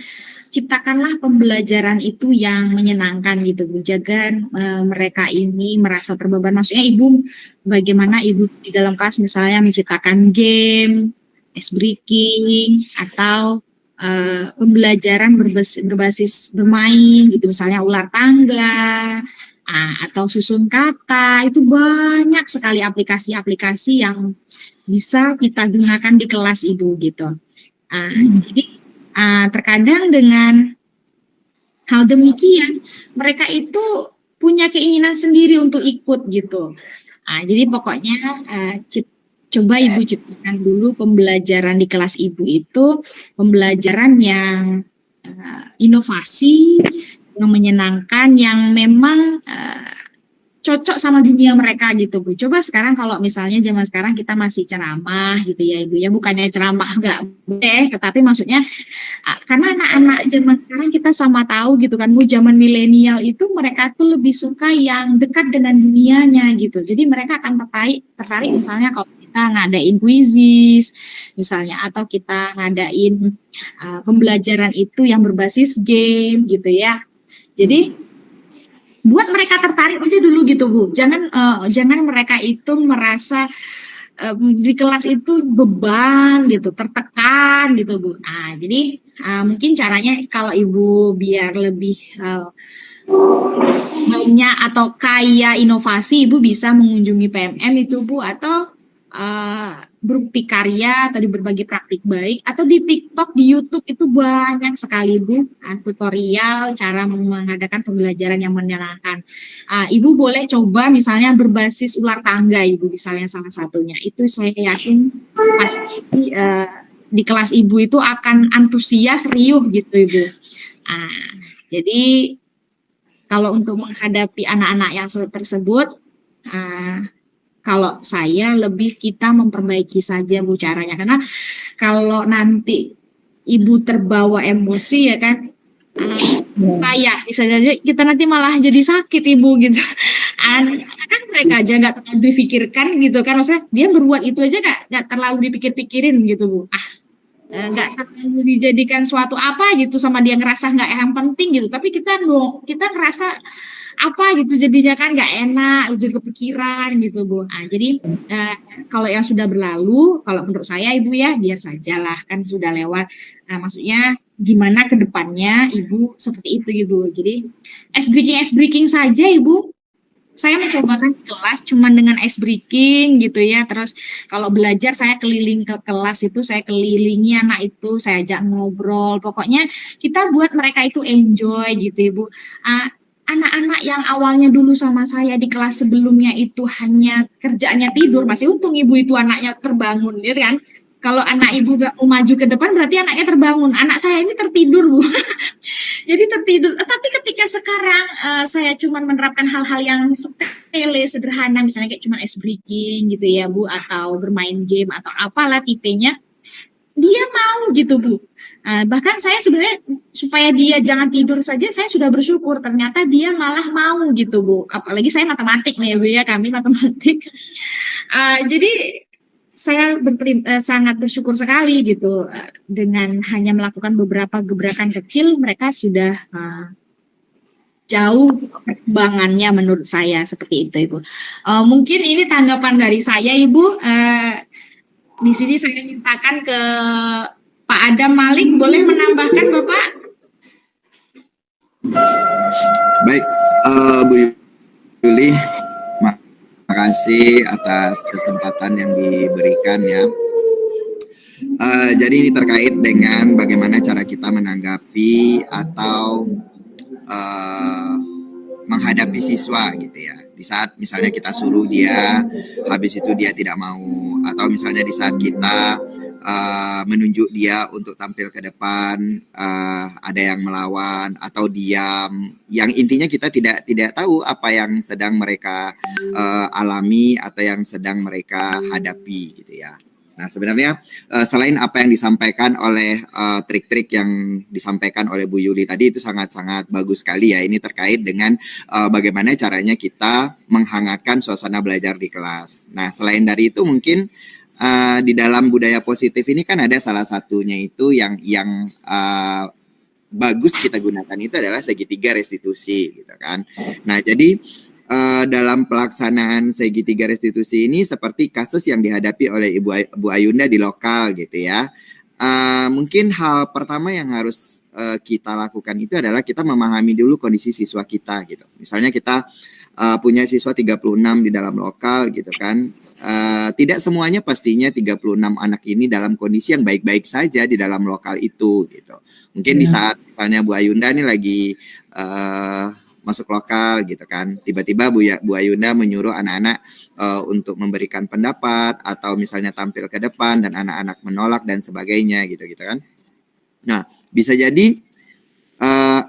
ciptakanlah pembelajaran itu yang menyenangkan gitu Bu. Jangan mereka ini merasa terbeban. Maksudnya Ibu bagaimana Ibu di dalam kelas misalnya menciptakan game, ice breaking atau pembelajaran berbasis bermain gitu misalnya ular tangga atau susun kata, itu banyak sekali aplikasi-aplikasi yang bisa kita gunakan di kelas Ibu gitu. Jadi terkadang dengan hal demikian mereka itu punya keinginan sendiri untuk ikut gitu. Jadi pokoknya coba Ibu ciptakan dulu pembelajaran di kelas Ibu itu pembelajaran yang inovasi, yang menyenangkan, yang memang cocok sama dunia mereka gitu Bu. Coba sekarang kalau misalnya zaman sekarang kita masih ceramah gitu ya Ibu ya, bukannya ceramah nggak boleh, tetapi maksudnya karena anak-anak zaman sekarang kita sama tahu gitu kan Bu, zaman milenial itu mereka tuh lebih suka yang dekat dengan dunianya gitu. Jadi mereka akan tertarik misalnya kalau kita ngadain kuisis misalnya atau kita ngadain pembelajaran itu yang berbasis game gitu ya. Jadi buat mereka tertarik aja dulu gitu Bu. Jangan mereka itu merasa di kelas itu beban gitu, tertekan gitu Bu. Jadi mungkin caranya kalau Ibu biar lebih banyak atau kaya inovasi, Ibu bisa mengunjungi PMM itu Bu, atau berkarya atau di berbagai praktik baik, atau di TikTok, di YouTube itu banyak sekali Bu tutorial cara mengadakan pembelajaran yang menyenangkan. Ibu boleh coba misalnya berbasis ular tangga Ibu, misalnya salah satunya. Itu saya yakin pasti di kelas Ibu itu akan antusias, riuh gitu Ibu. Jadi kalau untuk menghadapi anak-anak yang tersebut, kalau saya lebih kita memperbaiki saja Bu caranya, karena kalau nanti Ibu terbawa emosi ya kan, payah, bisa saja kita nanti malah jadi sakit Ibu gitu. Kan mereka aja nggak terlalu dipikirkan gitu kan, maksudnya dia berbuat itu aja nggak terlalu dipikir-pikirin gitu Bu. Nggak terlalu dijadikan suatu apa gitu sama dia, ngerasa nggak yang penting gitu, tapi kita ngerasa apa gitu jadinya kan nggak enak, jadi kepikiran gitu Bu. Jadi kalau yang sudah berlalu, kalau menurut saya Ibu ya biar sajalah, kan sudah lewat. Maksudnya gimana ke depannya Ibu seperti itu Ibu. Jadi ice breaking saja Ibu. Saya mencobakan di kelas cuman dengan ice breaking gitu ya. Terus kalau belajar saya keliling ke kelas itu, saya kelilingi anak itu, saya ajak ngobrol. Pokoknya kita buat mereka itu enjoy gitu Ibu. Anak-anak yang awalnya dulu sama saya di kelas sebelumnya itu hanya kerjaannya tidur, masih untung Ibu itu anaknya terbangun gitu kan. Kalau anak Ibu gak mau maju ke depan berarti anaknya terbangun. Anak saya ini tertidur Bu. Jadi tertidur. Tapi ketika sekarang saya cuma menerapkan hal-hal yang sepele, sederhana, misalnya kayak cuma ice breaking gitu ya Bu, atau bermain game atau apalah tipenya, dia mau gitu Bu. Bahkan saya sebenarnya supaya dia jangan tidur saja saya sudah bersyukur, ternyata dia malah mau gitu Bu. Apalagi saya matematik nih ya Bu ya, kami matematik. Jadi saya sangat bersyukur sekali gitu, dengan hanya melakukan beberapa gebrakan kecil mereka sudah jauh perkembangannya menurut saya, seperti itu Ibu. Mungkin ini tanggapan dari saya Ibu. Di sini saya mintakan ke Pak Adam Malik, boleh menambahkan Bapak? Baik, Bu Yuli, makasih atas kesempatan yang diberikan ya. Jadi ini terkait dengan bagaimana cara kita menanggapi atau menghadapi siswa gitu ya. Di saat misalnya kita suruh dia, habis itu dia tidak mau, atau misalnya di saat kita menunjuk dia untuk tampil ke depan, ada yang melawan atau diam, yang intinya kita tidak tahu apa yang sedang mereka alami atau yang sedang mereka hadapi gitu ya. Nah sebenarnya selain apa yang disampaikan oleh trik-trik yang disampaikan oleh Bu Yuli tadi itu sangat-sangat bagus sekali ya. Ini terkait dengan bagaimana caranya kita menghangatkan suasana belajar di kelas. Nah selain dari itu mungkin di dalam budaya positif ini kan ada salah satunya itu yang bagus kita gunakan itu adalah segitiga restitusi gitu kan. Nah jadi dalam pelaksanaan segitiga restitusi ini seperti kasus yang dihadapi oleh Bu Ayunda di lokal gitu ya. Mungkin hal pertama yang harus kita lakukan itu adalah kita memahami dulu kondisi siswa kita gitu. Misalnya kita punya siswa 36 di dalam lokal gitu kan. Tidak semuanya pastinya 36 anak ini dalam kondisi yang baik-baik saja di dalam lokal itu gitu. Mungkin di saat misalnya Bu Ayunda ini lagi masuk lokal gitu kan, tiba-tiba Bu Ayunda menyuruh anak-anak untuk memberikan pendapat atau misalnya tampil ke depan dan anak-anak menolak dan sebagainya gitu kan. Nah bisa jadi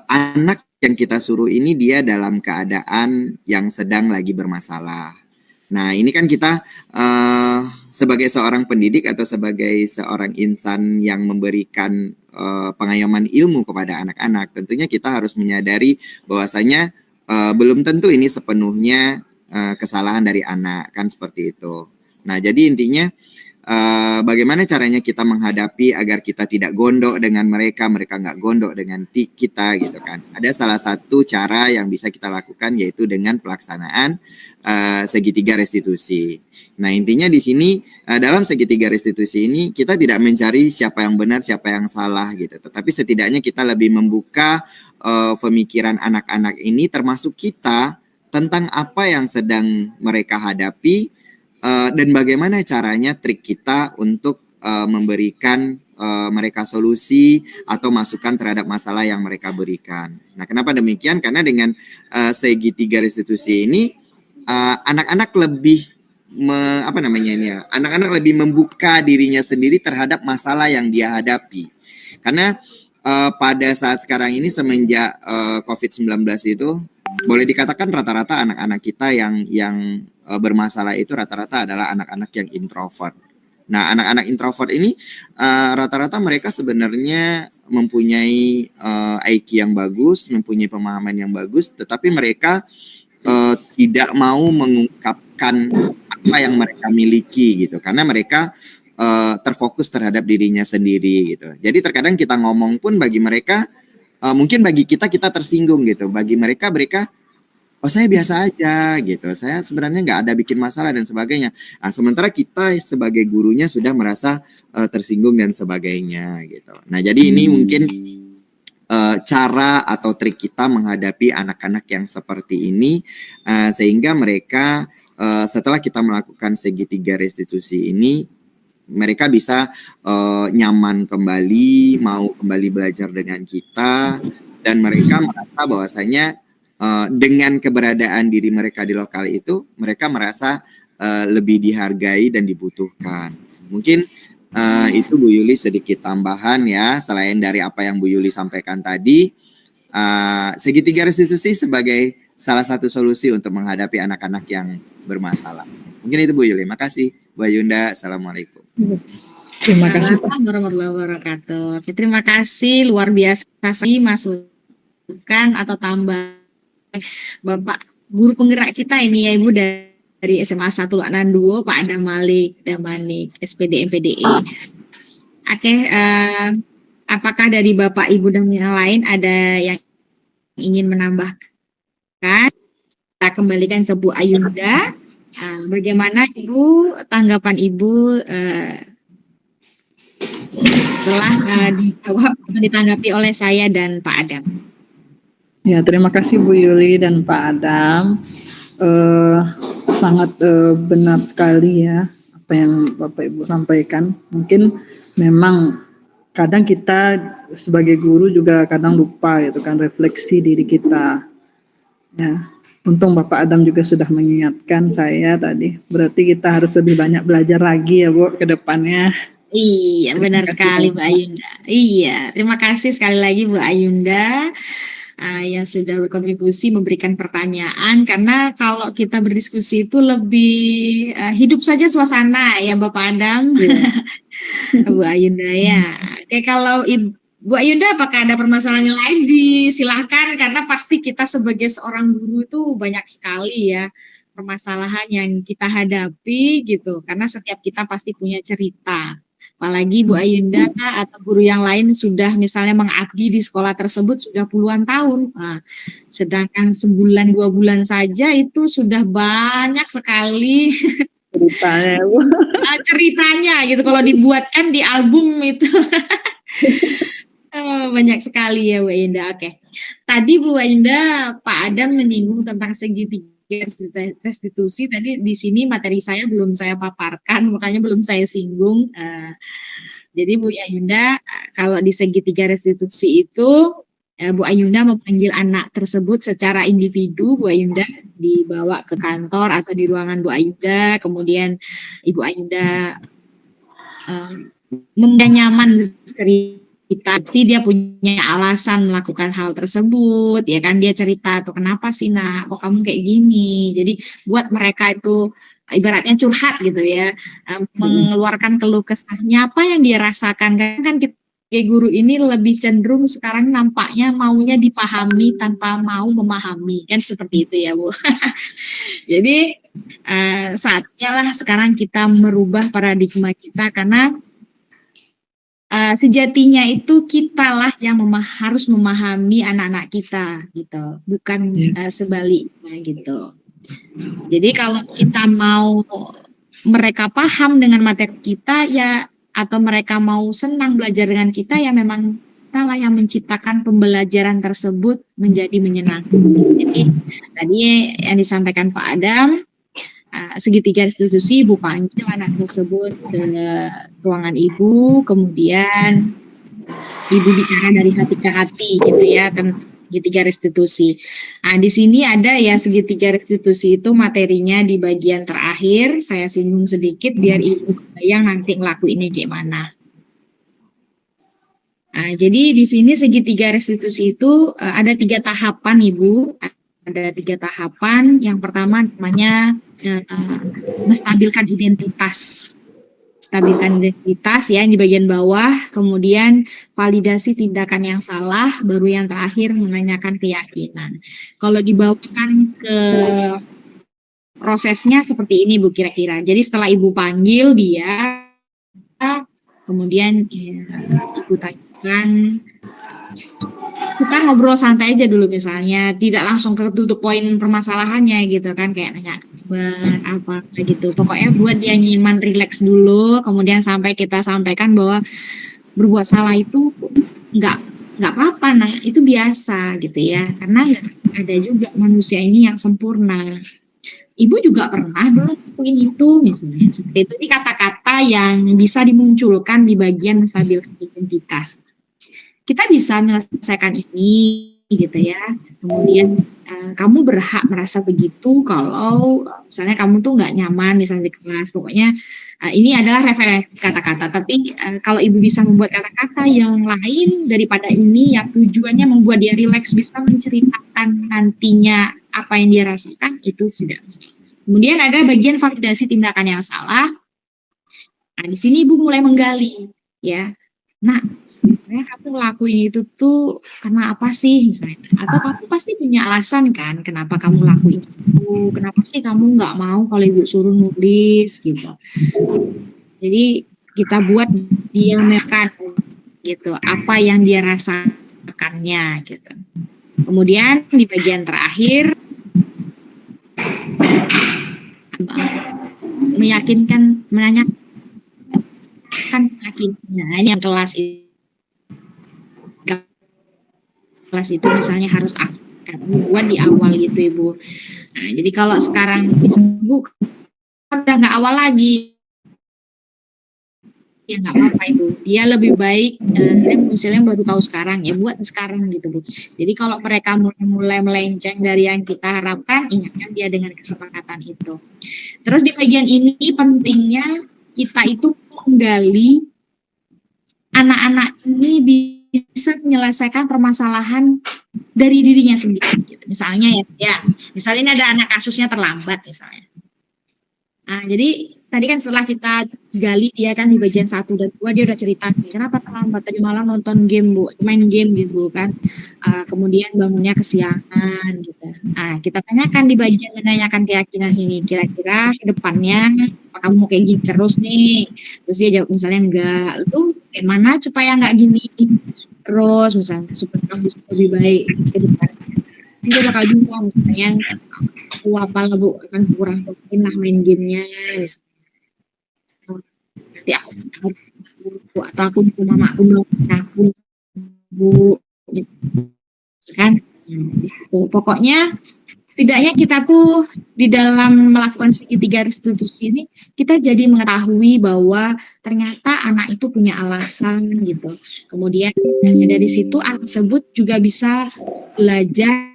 anak yang kita suruh ini dia dalam keadaan yang sedang lagi bermasalah. Nah ini kan kita sebagai seorang pendidik atau sebagai seorang insan yang memberikan pengayoman ilmu kepada anak-anak, tentunya kita harus menyadari bahwasanya belum tentu ini sepenuhnya kesalahan dari anak, kan seperti itu. Nah jadi intinya bagaimana caranya kita menghadapi agar kita tidak gondok dengan mereka nggak gondok dengan kita gitu kan. Ada salah satu cara yang bisa kita lakukan yaitu dengan pelaksanaan segitiga restitusi. Nah intinya di sini dalam segitiga restitusi ini kita tidak mencari siapa yang benar siapa yang salah gitu, tetapi setidaknya kita lebih membuka pemikiran anak-anak ini termasuk kita tentang apa yang sedang mereka hadapi dan bagaimana caranya trik kita untuk memberikan mereka solusi atau masukan terhadap masalah yang mereka berikan. Nah kenapa demikian? Karena dengan segitiga restitusi ini anak-anak lebih anak-anak lebih membuka dirinya sendiri terhadap masalah yang dia hadapi. Karena pada saat sekarang ini semenjak COVID-19 itu boleh dikatakan rata-rata anak-anak kita yang bermasalah itu rata-rata adalah anak-anak yang introvert. Nah, anak-anak introvert ini rata-rata mereka sebenarnya mempunyai IQ yang bagus, mempunyai pemahaman yang bagus, tetapi mereka tidak mau mengungkapkan apa yang mereka miliki gitu, karena mereka terfokus terhadap dirinya sendiri gitu. Jadi terkadang kita ngomong pun bagi mereka mungkin bagi kita tersinggung gitu, bagi mereka oh saya biasa aja gitu, saya sebenarnya nggak ada bikin masalah dan sebagainya. Nah, sementara kita sebagai gurunya sudah merasa tersinggung dan sebagainya gitu. Nah jadi ini mungkin cara atau trik kita menghadapi anak-anak yang seperti ini sehingga mereka setelah kita melakukan segitiga restitusi ini mereka bisa nyaman kembali, mau kembali belajar dengan kita, dan mereka merasa bahwasanya dengan keberadaan diri mereka di lokal itu mereka merasa lebih dihargai dan dibutuhkan. Mungkin itu Bu Yuli sedikit tambahan ya, selain dari apa yang Bu Yuli sampaikan tadi, segitiga restitusi sebagai salah satu solusi untuk menghadapi anak-anak yang bermasalah. Mungkin itu Bu Yuli. Makasih Bu Ayunda. Assalamualaikum. Terima kasih Pak. Assalamualaikum warahmatullahi wabarakatuh. Oke, terima kasih luar biasa sih masukan atau tambah Bapak guru penggerak kita ini ya Ibu dari SMA 1 Ananduo, Pak Adam Malik Damanik, SPD MPDE. Oke, apakah dari Bapak Ibu dan yang lain ada yang ingin menambahkan? Kita kembalikan ke Bu Ayunda. Bagaimana Ibu, tanggapan Ibu setelah dijawab atau ditanggapi oleh saya dan Pak Adam? Ya, terima kasih Bu Yuli dan Pak Adam. Sangat benar sekali ya apa yang Bapak Ibu sampaikan. Mungkin memang kadang kita sebagai guru juga kadang lupa gitu kan, refleksi diri kita. Ya, Untung Bapak Adam juga sudah mengingatkan saya tadi. Berarti kita harus lebih banyak belajar lagi ya Bu ke depannya. Iya, Terima benar kasih sekali Bu Bapak. Ayunda. Iya, terima kasih sekali lagi Bu Ayunda yang sudah berkontribusi memberikan pertanyaan, karena kalau kita berdiskusi itu lebih hidup saja suasana ya Bapak Adam. Iya. Bu Ayunda ya. Oke, kalau Bu Ayunda apakah ada permasalahan yang lain, disilahkan, karena pasti kita sebagai seorang guru itu banyak sekali ya permasalahan yang kita hadapi gitu, karena setiap kita pasti punya cerita. Apalagi Bu Ayunda atau guru yang lain sudah misalnya mengabdi di sekolah tersebut sudah puluhan tahun. Nah, sedangkan sebulan 2 bulan saja itu sudah banyak sekali Ceritanya Bu. ceritanya gitu. Kalau dibuatkan di album itu banyak sekali ya Bu Ayunda. Oke. Tadi Bu Ayunda, Pak Adam menyinggung tentang segitiga restitusi. Tadi di sini materi saya belum saya paparkan, makanya belum saya singgung. Jadi Bu Ayunda, kalau di segitiga restitusi itu Bu Ayunda memanggil anak tersebut secara individu. Bu Ayunda dibawa ke kantor atau di ruangan Bu Ayunda, kemudian Ibu Ayunda nyaman cerita, pasti dia punya alasan melakukan hal tersebut, ya kan, dia cerita tuh kenapa sih nak, kok kamu kayak gini. Jadi buat mereka itu ibaratnya curhat gitu ya, mengeluarkan keluh kesahnya apa yang dia rasakan. Kan kita sebagai guru ini lebih cenderung sekarang nampaknya maunya dipahami tanpa mau memahami, kan seperti itu ya Bu. Jadi saatnya lah sekarang kita merubah paradigma kita, karena sejatinya itu kitalah yang harus memahami anak-anak kita gitu, bukan sebaliknya gitu. Jadi kalau kita mau mereka paham dengan materi kita ya, atau mereka mau senang belajar dengan kita, ya memang kita lah yang menciptakan pembelajaran tersebut menjadi menyenangkan. Jadi tadi yang disampaikan Pak Adam, segitiga restitusi, Ibu panggil anak tersebut ke ruangan Ibu, kemudian Ibu bicara dari hati ke hati gitu ya, tentang segitiga restitusi. Nah, di sini ada ya segitiga restitusi itu materinya di bagian terakhir, saya singgung sedikit biar Ibu kebayang nanti ngelakuinnya gimana. Nah, jadi di sini segitiga restitusi itu ada 3 tahapan Ibu. Ada 3 tahapan. Yang pertama namanya menstabilkan identitas. Stabilkan identitas ya di bagian bawah, kemudian validasi tindakan yang salah, baru yang terakhir menanyakan keyakinan. Kalau dibawakan ke prosesnya seperti ini Bu kira-kira. Jadi setelah Ibu panggil dia, kemudian Ibu tanyakan, kita ngobrol santai aja dulu misalnya, tidak langsung ke tutup poin permasalahannya gitu kan, kayak nanya kabar apa gitu. Pokoknya buat dia nyaman, rileks dulu, kemudian sampai kita sampaikan bahwa berbuat salah itu nggak apa-apa, nah itu biasa gitu ya, karena nggak ada juga manusia ini yang sempurna. Ibu juga pernah dulu lakuin itu misalnya, seperti itu. Ini kata-kata yang bisa dimunculkan di bagian menstabilkan identitas. Kita bisa menyelesaikan ini gitu ya. Kemudian kamu berhak merasa begitu kalau misalnya kamu tuh nggak nyaman misalnya di kelas. Pokoknya ini adalah referensi kata-kata. Tapi kalau Ibu bisa membuat kata-kata yang lain daripada ini, yang tujuannya membuat dia rileks, bisa menceritakan nantinya apa yang dia rasakan, itu tidak masalah. Kemudian ada bagian validasi tindakan yang salah. Nah, di sini Ibu mulai menggali ya. Nah, sebenarnya kamu ngelakuin itu tuh karena apa sih misalnya? Atau kamu pasti punya alasan kan kenapa kamu lakuin itu? Kenapa sih kamu nggak mau kalau Ibu suruh nulis gitu? Jadi kita buat dia mekan gitu apa yang dia rasakannya gitu. Kemudian di bagian terakhir meyakinkan, menanyakan yakinnya. Ini yang kelas itu misalnya harus aktifkan buat di awal gitu Ibu. Nah, jadi kalau sekarang Ibu udah nggak awal lagi, ya nggak apa-apa itu. Dia lebih baik, misalnya baru tahu sekarang, ya buat sekarang gitu Bu. Jadi kalau mereka mulai melenceng dari yang kita harapkan, ingatkan dia dengan kesepakatan itu. Terus di bagian ini pentingnya kita itu menggali anak-anak ini bisa menyelesaikan permasalahan dari dirinya sendiri. Gitu. Misalnya misalnya ini ada anak kasusnya terlambat misalnya. Nah, jadi tadi kan setelah kita gali dia kan di bagian 1 dan 2 dia udah cerita nih, kenapa terlambat tadi malam nonton game Bu, main game gitu kan. Kemudian bangunnya kesiangan gitu. Nah, kita tanyakan di bagian menanyakan keyakinan ini, kira-kira ke depannya apakah kamu mau kayak gini terus nih? Terus dia jawab misalnya enggak. Lu gimana supaya enggak gini terus misalnya supaya kamu bisa lebih baik ke depan. Dia bakal bilang misalnya aku apalah Bu akan kurang rutin lah main gamenya nanti aku atau aku mama aku aku Bu kan di situ pokoknya setidaknya kita tuh di dalam melakukan segitiga restitusi ini kita jadi mengetahui bahwa ternyata anak itu punya alasan gitu kemudian dari situ anak tersebut juga bisa belajar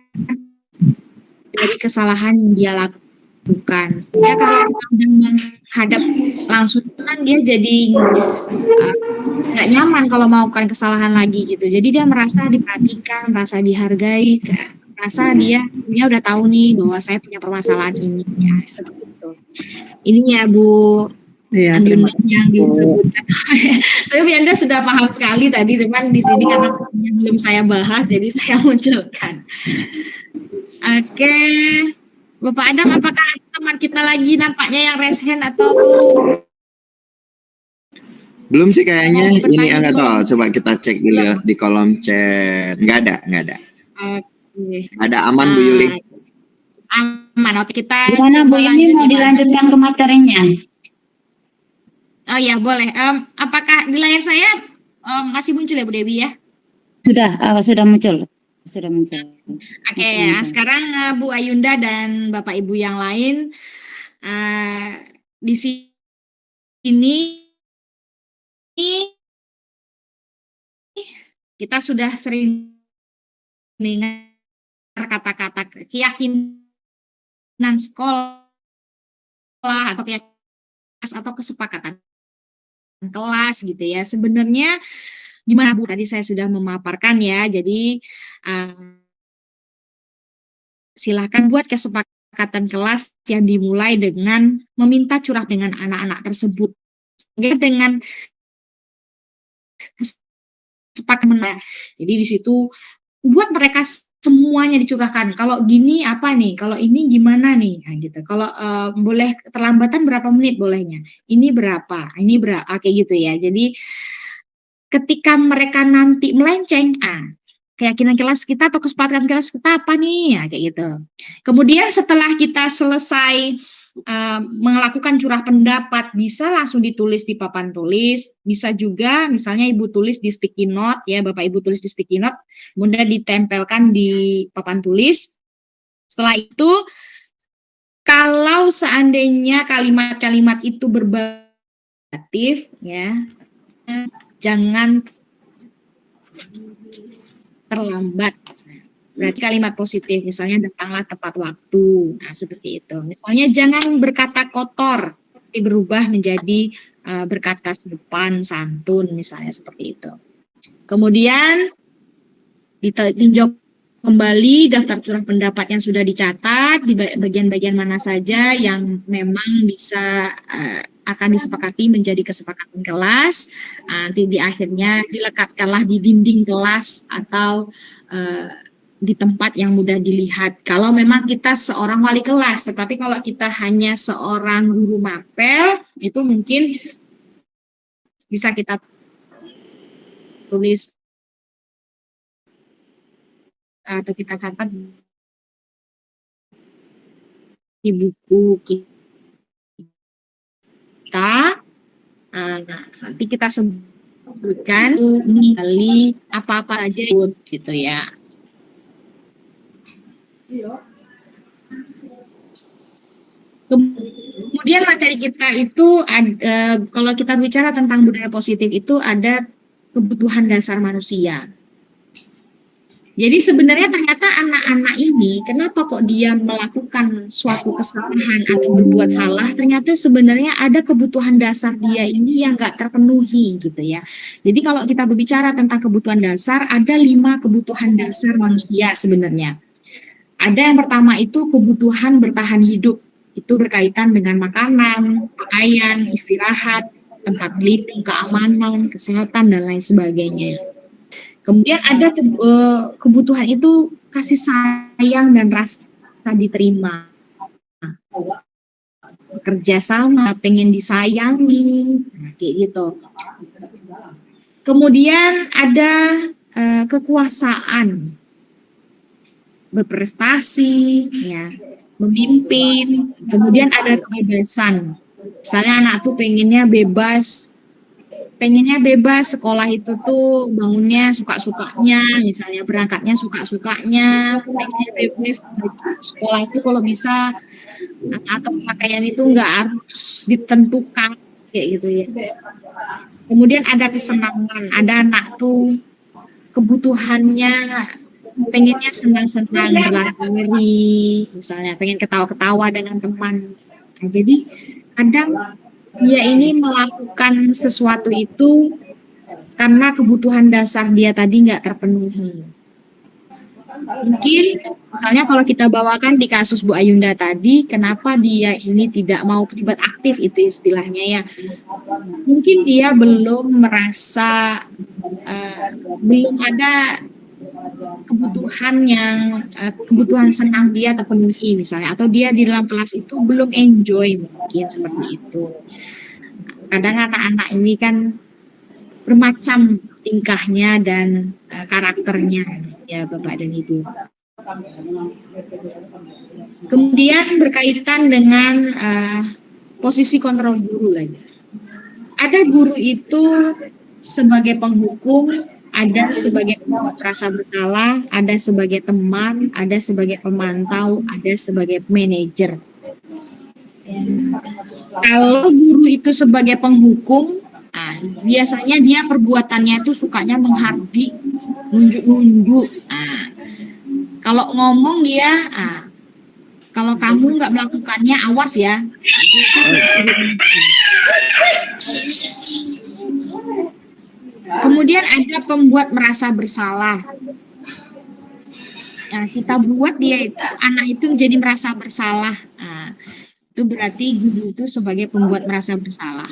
dari kesalahan yang dia lakukan. Sehingga kalau kita menghadap langsung kan dia jadi nggak nyaman kalau melakukan kesalahan lagi gitu. Jadi dia merasa diperhatikan, merasa dihargai, merasa dia udah tahu nih bahwa saya punya permasalahan ini. Ya, seperti itu. Ini ya Bu Andunda yang disebutkan. Saya Bu Anda sudah paham sekali tadi, teman di sini karena belum saya bahas, jadi saya munculkan. Oke, Bapak Adam, apakah teman kita lagi nampaknya yang raise hand atau belum sih kayaknya ini nggak tahu. Coba kita cek dulu ya di kolom chat. Nggak ada. Oke. Ada aman Bu Yuli. Aman. Oke kita. Gimana Bu ini mau dilanjutkan ke materinya? Oh ya boleh. Apakah di layar saya masih muncul ya Bu Dewi ya? Sudah muncul. Sudah muncul. Oke, sekarang Bu Ayunda dan Bapak Ibu yang lain di sini kita sudah sering mendengar kata-kata keyakinan sekolah atau keyakinan atau kesepakatan kelas gitu ya. Sebenarnya gimana Bu? Tadi saya sudah memaparkan ya. Jadi silakan buat kesepakatan kelas yang dimulai dengan meminta curah dengan anak-anak tersebut. Dengan kesepakatan. Jadi di situ buat mereka semuanya dicurahkan. Kalau gini apa nih? Kalau ini gimana nih? Nah, gitu. Kalau boleh terlambatan berapa menit bolehnya? Ini berapa? Ini berapa? Kayak gitu ya. Jadi ketika mereka nanti melenceng, keyakinan kelas kita atau kesepakatan kelas kita apa nih? Ya, kayak gitu. Kemudian setelah kita selesai melakukan curah pendapat, bisa langsung ditulis di papan tulis, bisa juga misalnya Ibu tulis di sticky note ya, Bapak Ibu tulis di sticky note, kemudian ditempelkan di papan tulis. Setelah itu kalau seandainya kalimat-kalimat itu berbatif ya, jangan terlambat. Berarti kalimat positif, misalnya datanglah tepat waktu. Nah, seperti itu. Misalnya jangan berkata kotor, tapi berubah menjadi berkata sopan, santun, misalnya seperti itu. Kemudian ditinjau kembali daftar curah pendapat yang sudah dicatat di bagian-bagian mana saja yang memang bisa akan disepakati menjadi kesepakatan kelas. Nanti di akhirnya dilekatkanlah di dinding kelas atau di tempat yang mudah dilihat. Kalau memang kita seorang wali kelas, tetapi kalau kita hanya seorang guru mapel, itu mungkin bisa kita tulis atau kita catat di buku kita. Nanti kita sebutkan kali apa-apa aja gitu ya. Kemudian materi kita itu kalau kita bicara tentang budaya positif itu ada kebutuhan dasar manusia. Jadi sebenarnya ternyata anak-anak ini kenapa kok dia melakukan suatu kesalahan atau berbuat salah, ternyata sebenarnya ada kebutuhan dasar dia ini yang nggak terpenuhi gitu ya. Jadi kalau kita berbicara tentang kebutuhan dasar, ada 5 kebutuhan dasar manusia sebenarnya. Ada yang pertama itu kebutuhan bertahan hidup. Itu berkaitan dengan makanan, pakaian, istirahat, tempat berlindung, keamanan, kesehatan, dan lain sebagainya. Kemudian ada kebutuhan itu kasih sayang dan rasa diterima. Bekerja sama, pengen disayangi, kayak gitu. Kemudian ada kekuasaan, berprestasi, ya, memimpin. Kemudian ada kebebasan. Misalnya anak tuh pengennya bebas sekolah itu tuh bangunnya suka-sukanya, misalnya berangkatnya suka-sukanya, pengennya bebas sekolah itu kalau bisa atau pakaian itu nggak harus ditentukan kayak gitu ya. Kemudian ada kesenangan, ada anak tuh kebutuhannya pengennya senang-senang berlari, misalnya pengen ketawa-ketawa dengan teman. Nah, jadi kadang dia ini melakukan sesuatu itu karena kebutuhan dasar dia tadi nggak terpenuhi. Mungkin misalnya kalau kita bawakan di kasus Bu Ayunda tadi, kenapa dia ini tidak mau terlibat aktif itu istilahnya ya. Mungkin dia belum merasa belum ada kebutuhan senang dia terpenuhi misalnya, atau dia di dalam kelas itu belum enjoy, mungkin seperti itu. Kadang anak-anak ini kan bermacam tingkahnya dan karakternya ya Bapak dan Ibu. Kemudian berkaitan dengan posisi kontrol guru lagi. Ada guru itu sebagai penghukum, ada sebagai pembuat rasa bersalah, ada sebagai teman, ada sebagai pemantau, ada sebagai manajer. Kalau guru itu sebagai penghukum, biasanya dia perbuatannya itu sukanya menghardik, nunjuk-nunjuk. Kalau ngomong dia, kalau kamu nggak melakukannya, awas ya. Kemudian ada pembuat merasa bersalah. Nah, kita buat dia itu, anak itu menjadi merasa bersalah. Nah, itu berarti guru itu sebagai pembuat merasa bersalah.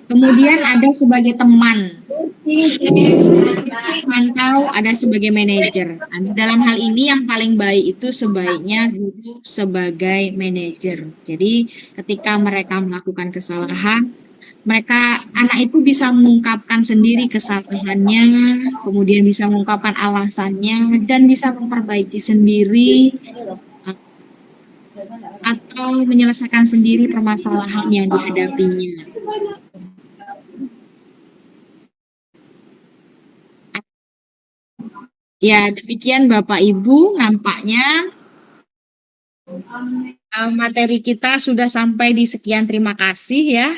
Kemudian ada sebagai teman, mantau, ada sebagai manajer. Nah, dalam hal ini yang paling baik itu sebaiknya guru sebagai manajer. Jadi ketika mereka melakukan kesalahan, anak itu bisa mengungkapkan sendiri kesalahannya, kemudian bisa mengungkapkan alasannya, dan bisa memperbaiki sendiri atau menyelesaikan sendiri permasalahan yang dihadapinya. Ya, demikian Bapak Ibu, nampaknya materi kita sudah sampai di sekian, terima kasih ya.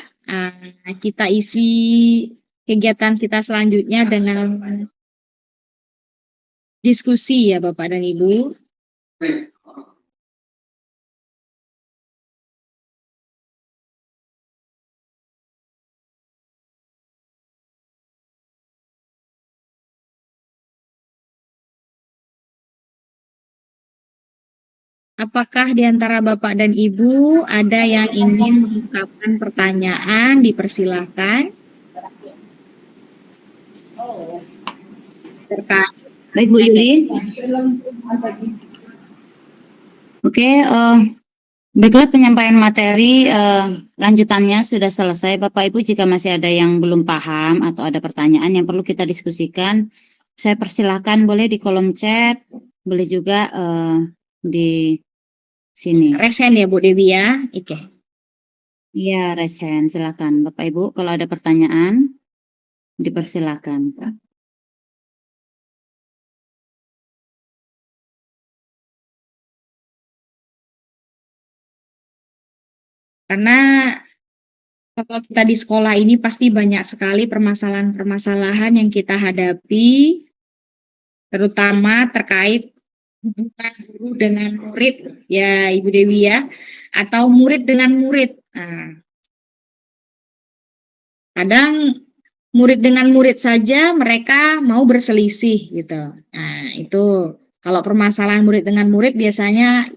Kita isi kegiatan kita selanjutnya dengan diskusi ya Bapak dan Ibu. Apakah di antara Bapak dan Ibu ada yang ingin mengungkapkan pertanyaan? Dipersilahkan. Baik Bu Yuli. Oke, baiklah, penyampaian materi lanjutannya sudah selesai. Bapak Ibu, jika masih ada yang belum paham atau ada pertanyaan yang perlu kita diskusikan, saya persilahkan, boleh di kolom chat, boleh juga di sini. Resen ya Bu Dewi ya. Oke. Iya, resen, silakan Bapak Ibu, kalau ada pertanyaan dipersilakan. Karena kalau kita di sekolah ini pasti banyak sekali permasalahan-permasalahan yang kita hadapi, terutama terkait hubungan guru dengan murid, ya Ibu Dewi ya, atau murid dengan murid. Nah, kadang murid dengan murid saja mereka mau berselisih gitu. Nah, itu kalau permasalahan murid dengan murid biasanya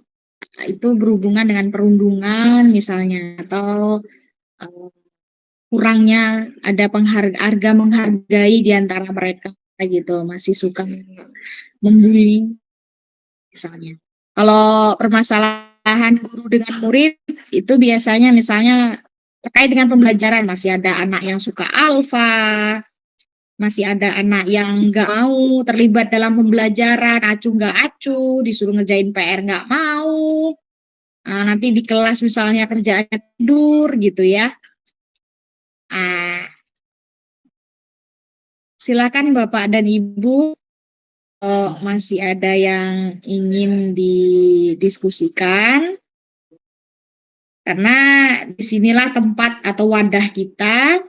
itu berhubungan dengan perundungan misalnya, atau kurangnya ada harga menghargai di antara mereka gitu, masih suka membuli misalnya. Kalau permasalahan guru dengan murid itu biasanya misalnya terkait dengan pembelajaran, masih ada anak yang suka alfa, masih ada anak yang nggak mau terlibat dalam pembelajaran, acuh nggak acuh, disuruh ngerjain PR nggak mau. Nah, nanti di kelas misalnya kerjaannya tidur gitu ya. Silakan Bapak dan Ibu, masih ada yang ingin didiskusikan, karena disinilah tempat atau wadah kita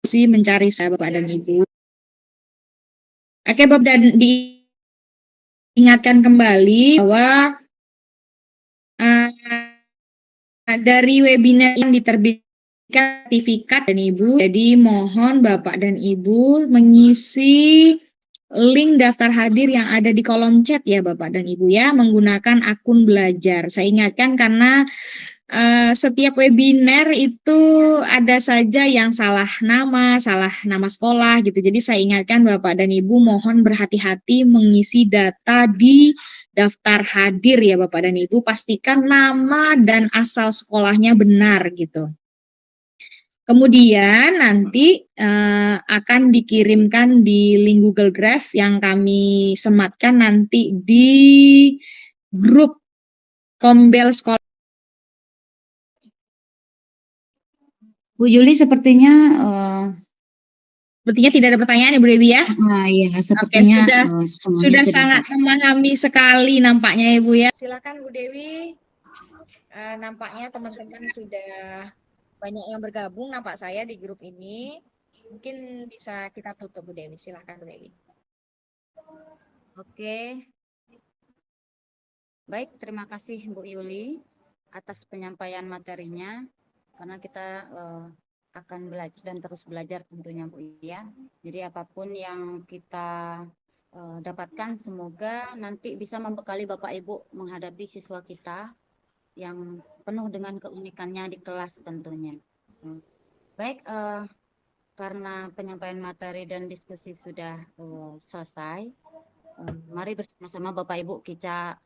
mencari Bapak dan Ibu. Oke, Bapak dan diingatkan kembali bahwa dari webinar yang diterbitkan sertifikat dan Ibu, jadi mohon Bapak dan Ibu mengisi link daftar hadir yang ada di kolom chat ya Bapak dan Ibu ya, menggunakan akun belajar. Saya ingatkan karena setiap webinar itu ada saja yang salah nama sekolah gitu. Jadi saya ingatkan Bapak dan Ibu mohon berhati-hati mengisi data di daftar hadir ya Bapak dan Ibu. Pastikan nama dan asal sekolahnya benar gitu. Kemudian nanti akan dikirimkan di link Google Drive yang kami sematkan nanti di grup Kombel Sekolah. Bu Yuli sepertinya tidak ada pertanyaan ya Bu Dewi ya? Iya, sepertinya sudah sangat memahami sekali nampaknya ya Bu ya. Silakan Bu Dewi. Nampaknya teman-teman sudah banyak yang bergabung nampak saya di grup ini. Mungkin bisa kita tutup Bu Dewi. Silakan Bu Dewi. Oke. Baik, terima kasih Bu Yuli atas penyampaian materinya. Karena kita akan belajar dan terus belajar tentunya Bu ya. Jadi apapun yang kita dapatkan semoga nanti bisa membekali Bapak Ibu menghadapi siswa kita yang penuh dengan keunikannya di kelas tentunya. Baik, karena penyampaian materi dan diskusi sudah selesai, mari bersama-sama Bapak Ibu kita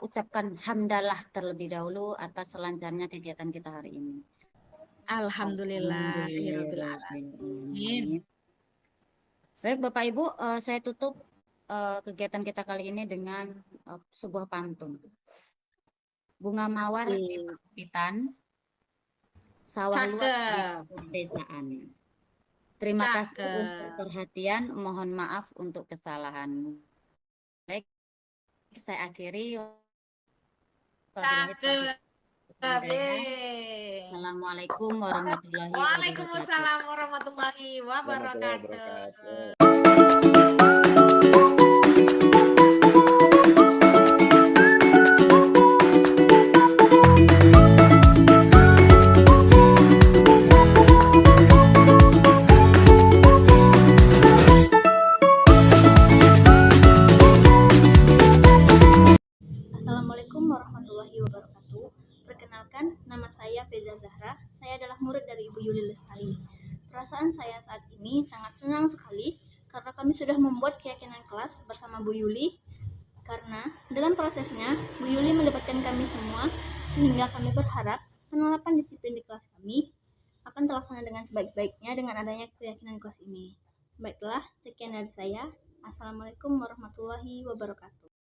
ucapkan hamdalah terlebih dahulu atas selancarnya kegiatan kita hari ini. Alhamdulillah. Baik Bapak Ibu, saya tutup kegiatan kita kali ini dengan sebuah pantun. Bunga mawar di perbukitan, sawah luas di pedesaan. Terima kasih untuk perhatian, mohon maaf untuk kesalahan. Baik, saya akhiri. Assalamualaikum warahmatullahi wabarakatuh. Waalaikumsalam warahmatullahi wabarakatuh. Assalamualaikum warahmatullahi wabarakatuh. Perkenalkan, nama saya Feza Zahra. Saya adalah murid dari Ibu Yuli Lestari. Perasaan saya saat ini sangat senang sekali karena kami sudah membuat keyakinan kelas bersama Bu Yuli. Karena dalam prosesnya, Bu Yuli melibatkan kami semua sehingga kami berharap penerapan disiplin di kelas kami akan terlaksana dengan sebaik-baiknya dengan adanya keyakinan kelas ini. Baiklah, sekian dari saya. Assalamualaikum warahmatullahi wabarakatuh.